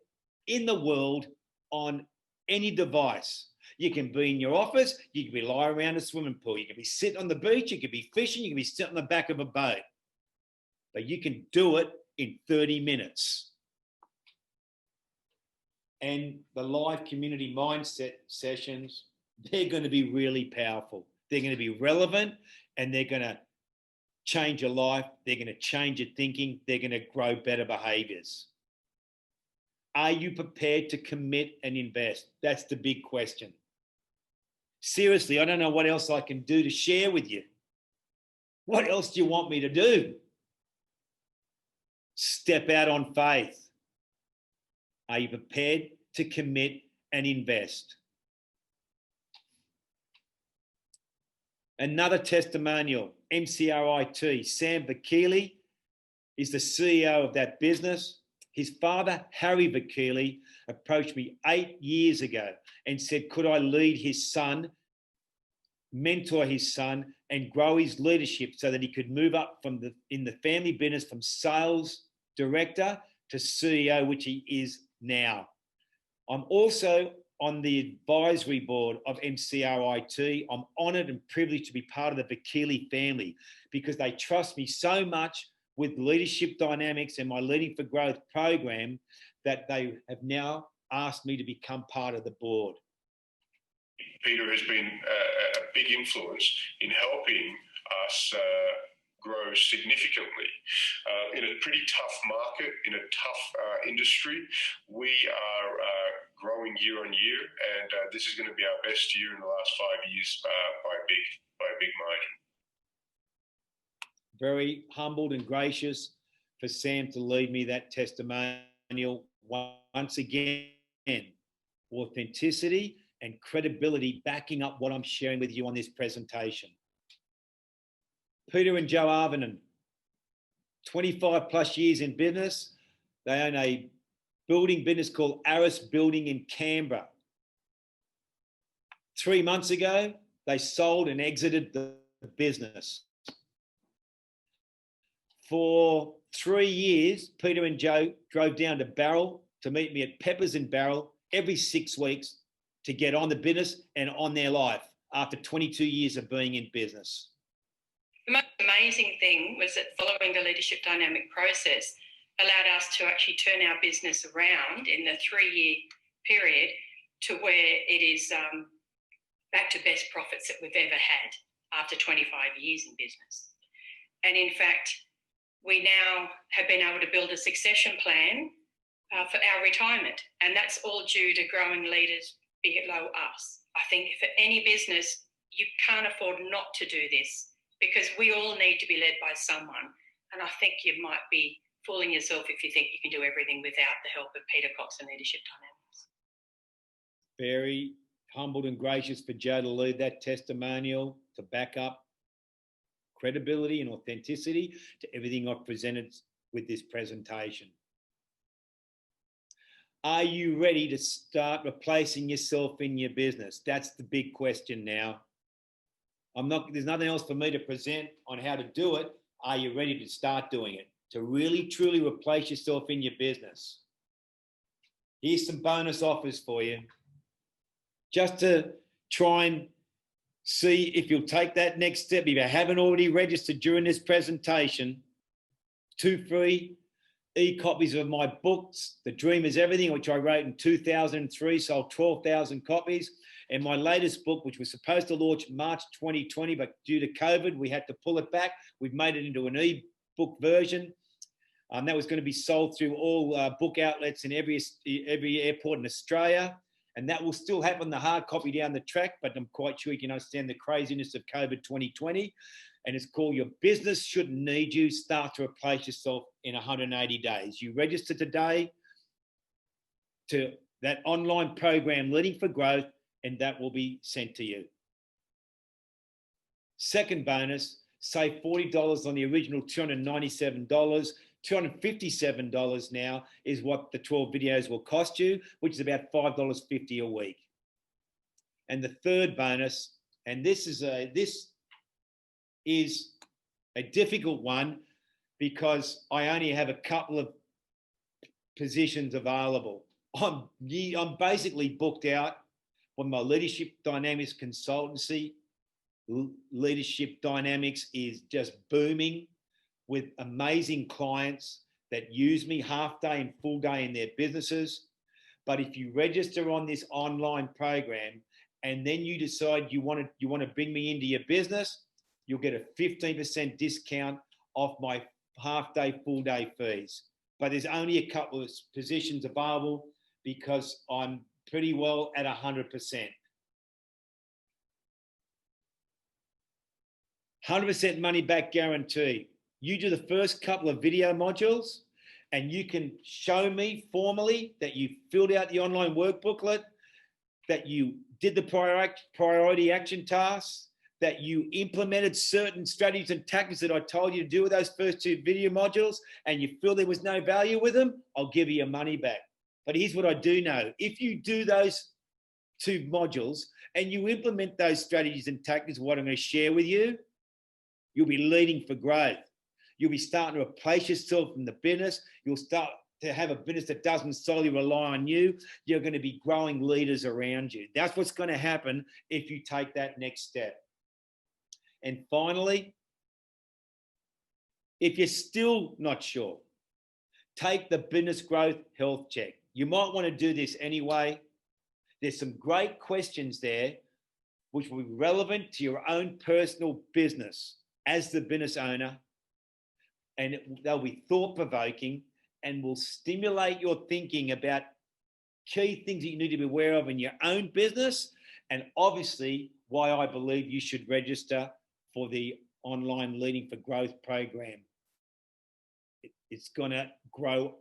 in the world on any device. You can be in your office, you can be lying around a swimming pool, you can be sitting on the beach, you can be fishing, you can be sitting on the back of a boat. But you can do it in 30 minutes. And the live community mindset sessions, they're going to be really powerful. They're going to be relevant, and they're going to change your life. They're going to change your thinking. They're going to grow better behaviors. Are you prepared to commit and invest? That's the big question. Seriously, I don't know what else I can do to share with you. What else do you want me to do? Step out on faith. Are you prepared to commit and invest? Another testimonial, MCRIT, Sam Vakili is the CEO of that business. His father, Harry Vakili, approached me 8 years ago and said, could I lead his son, mentor his son, and grow his leadership so that he could move up in the family business from sales director to CEO, which he is now. I'm also on the advisory board of MCRIT. I'm honoured and privileged to be part of the Vakili family because they trust me so much with leadership dynamics and my Leading for Growth program that they have now asked me to become part of the board. Peter has been a big influence in helping us grow significantly. In a pretty tough market, in a tough industry, we are growing year on year, and this is going to be our best year in the last 5 years by a big margin. Very humbled and gracious for Sam to leave me that testimonial. Once again, authenticity and credibility backing up what I'm sharing with you on this presentation. Peter and Joe Arvinen, 25 plus years in business. They own a building business called Aris Building in Canberra. 3 months ago, they sold and exited the business. For 3 years, Peter and Joe drove down to Barrel to meet me at Peppers and Barrel every 6 weeks to get on the business and on their life after 22 years of being in business. The most amazing thing was that following the leadership dynamic process allowed us to actually turn our business around in the 3-year period to where it is back to best profits that we've ever had after 25 years in business. And in fact, we now have been able to build a succession plan for our retirement, and that's all due to growing leaders below us. I think for any business, you can't afford not to do this because we all need to be led by someone. And I think you might be fooling yourself if you think you can do everything without the help of Peter Cox and Leadership Dynamics. Very humbled and gracious for Joe to lead that testimonial to back up credibility and authenticity to everything I've presented with this presentation. Are you ready to start replacing yourself in your business? That's the big question now. There's nothing else for me to present on how to do it. Are you ready to start doing it? To really, truly replace yourself in your business. Here's some bonus offers for you. Just to try and see if you'll take that next step. If you haven't already registered during this presentation, 2 free e-copies of my books, The Dream is Everything, which I wrote in 2003, sold 12,000 copies. And my latest book, which was supposed to launch March 2020, but due to COVID, we had to pull it back. We've made it into an e-book version. That was going to be sold through all book outlets in every airport in Australia. And that will still happen, the hard copy down the track, but I'm quite sure you can understand the craziness of COVID 2020. And it's called Your Business Shouldn't Need You, Start to Replace Yourself in 180 Days. You register today to that online program, Leading for Growth, and that will be sent to you. Second bonus, save $40 on the original $297. $257 now is what the 12 videos will cost you, which is about $5.50 a week. And the third bonus, and this is a difficult one because I only have a couple of positions available. I'm basically booked out when my Leadership Dynamics consultancy. Leadership Dynamics is just booming with amazing clients that use me half day and full day in their businesses. But if you register on this online program and then you decide you want to bring me into your business, you'll get a 15% discount off my half day, full day fees. But there's only a couple of positions available because I'm pretty well at 100%. 100% money back guarantee. You do the first couple of video modules and you can show me formally that you filled out the online work booklet, that you did the priority action tasks, that you implemented certain strategies and tactics that I told you to do with those first 2 video modules, and you feel there was no value with them, I'll give you your money back. But here's what I do know. If you do those 2 modules and you implement those strategies and tactics, what I'm going to share with you, you'll be leading for growth. You'll be starting to replace yourself in the business. You'll start to have a business that doesn't solely rely on you. You're going to be growing leaders around you. That's what's going to happen if you take that next step. And finally, if you're still not sure, take the business growth health check. You might want to do this anyway. There's some great questions there which will be relevant to your own personal business as the business owner and they'll be thought-provoking and will stimulate your thinking about key things that you need to be aware of in your own business, and obviously why I believe you should register for the online Leading for Growth program. It's going to grow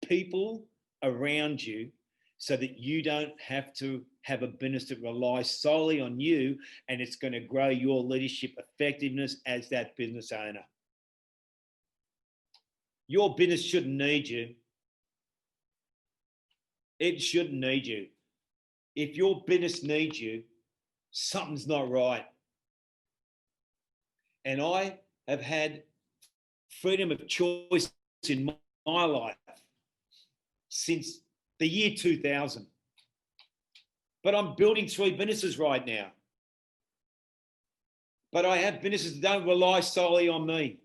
people around you so that you don't have to have a business that relies solely on you, and it's going to grow your leadership effectiveness as that business owner. Your business shouldn't need you. It shouldn't need you. If your business needs you, something's not right. And I have had freedom of choice in my life since the year 2000. But I'm building 3 businesses right now. But I have businesses that don't rely solely on me.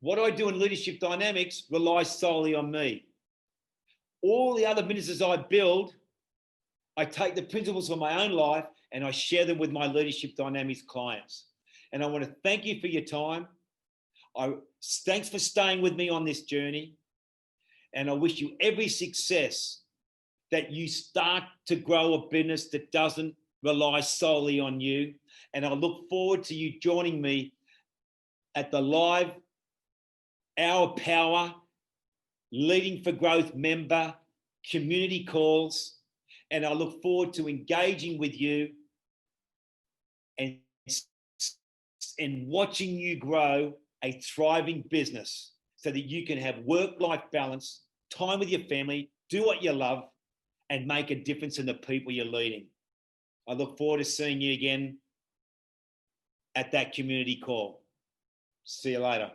What I do in Leadership Dynamics relies solely on me. All the other businesses I build, I take the principles from my own life and I share them with my Leadership Dynamics clients. And I want to thank you for your time. Thanks for staying with me on this journey. And I wish you every success that you start to grow a business that doesn't rely solely on you. And I look forward to you joining me at the live Our Power Leading for Growth member community calls. And I look forward to engaging with you and watching you grow a thriving business so that you can have work-life balance, time with your family, do what you love, and make a difference in the people you're leading. I look forward to seeing you again at that community call. See you later.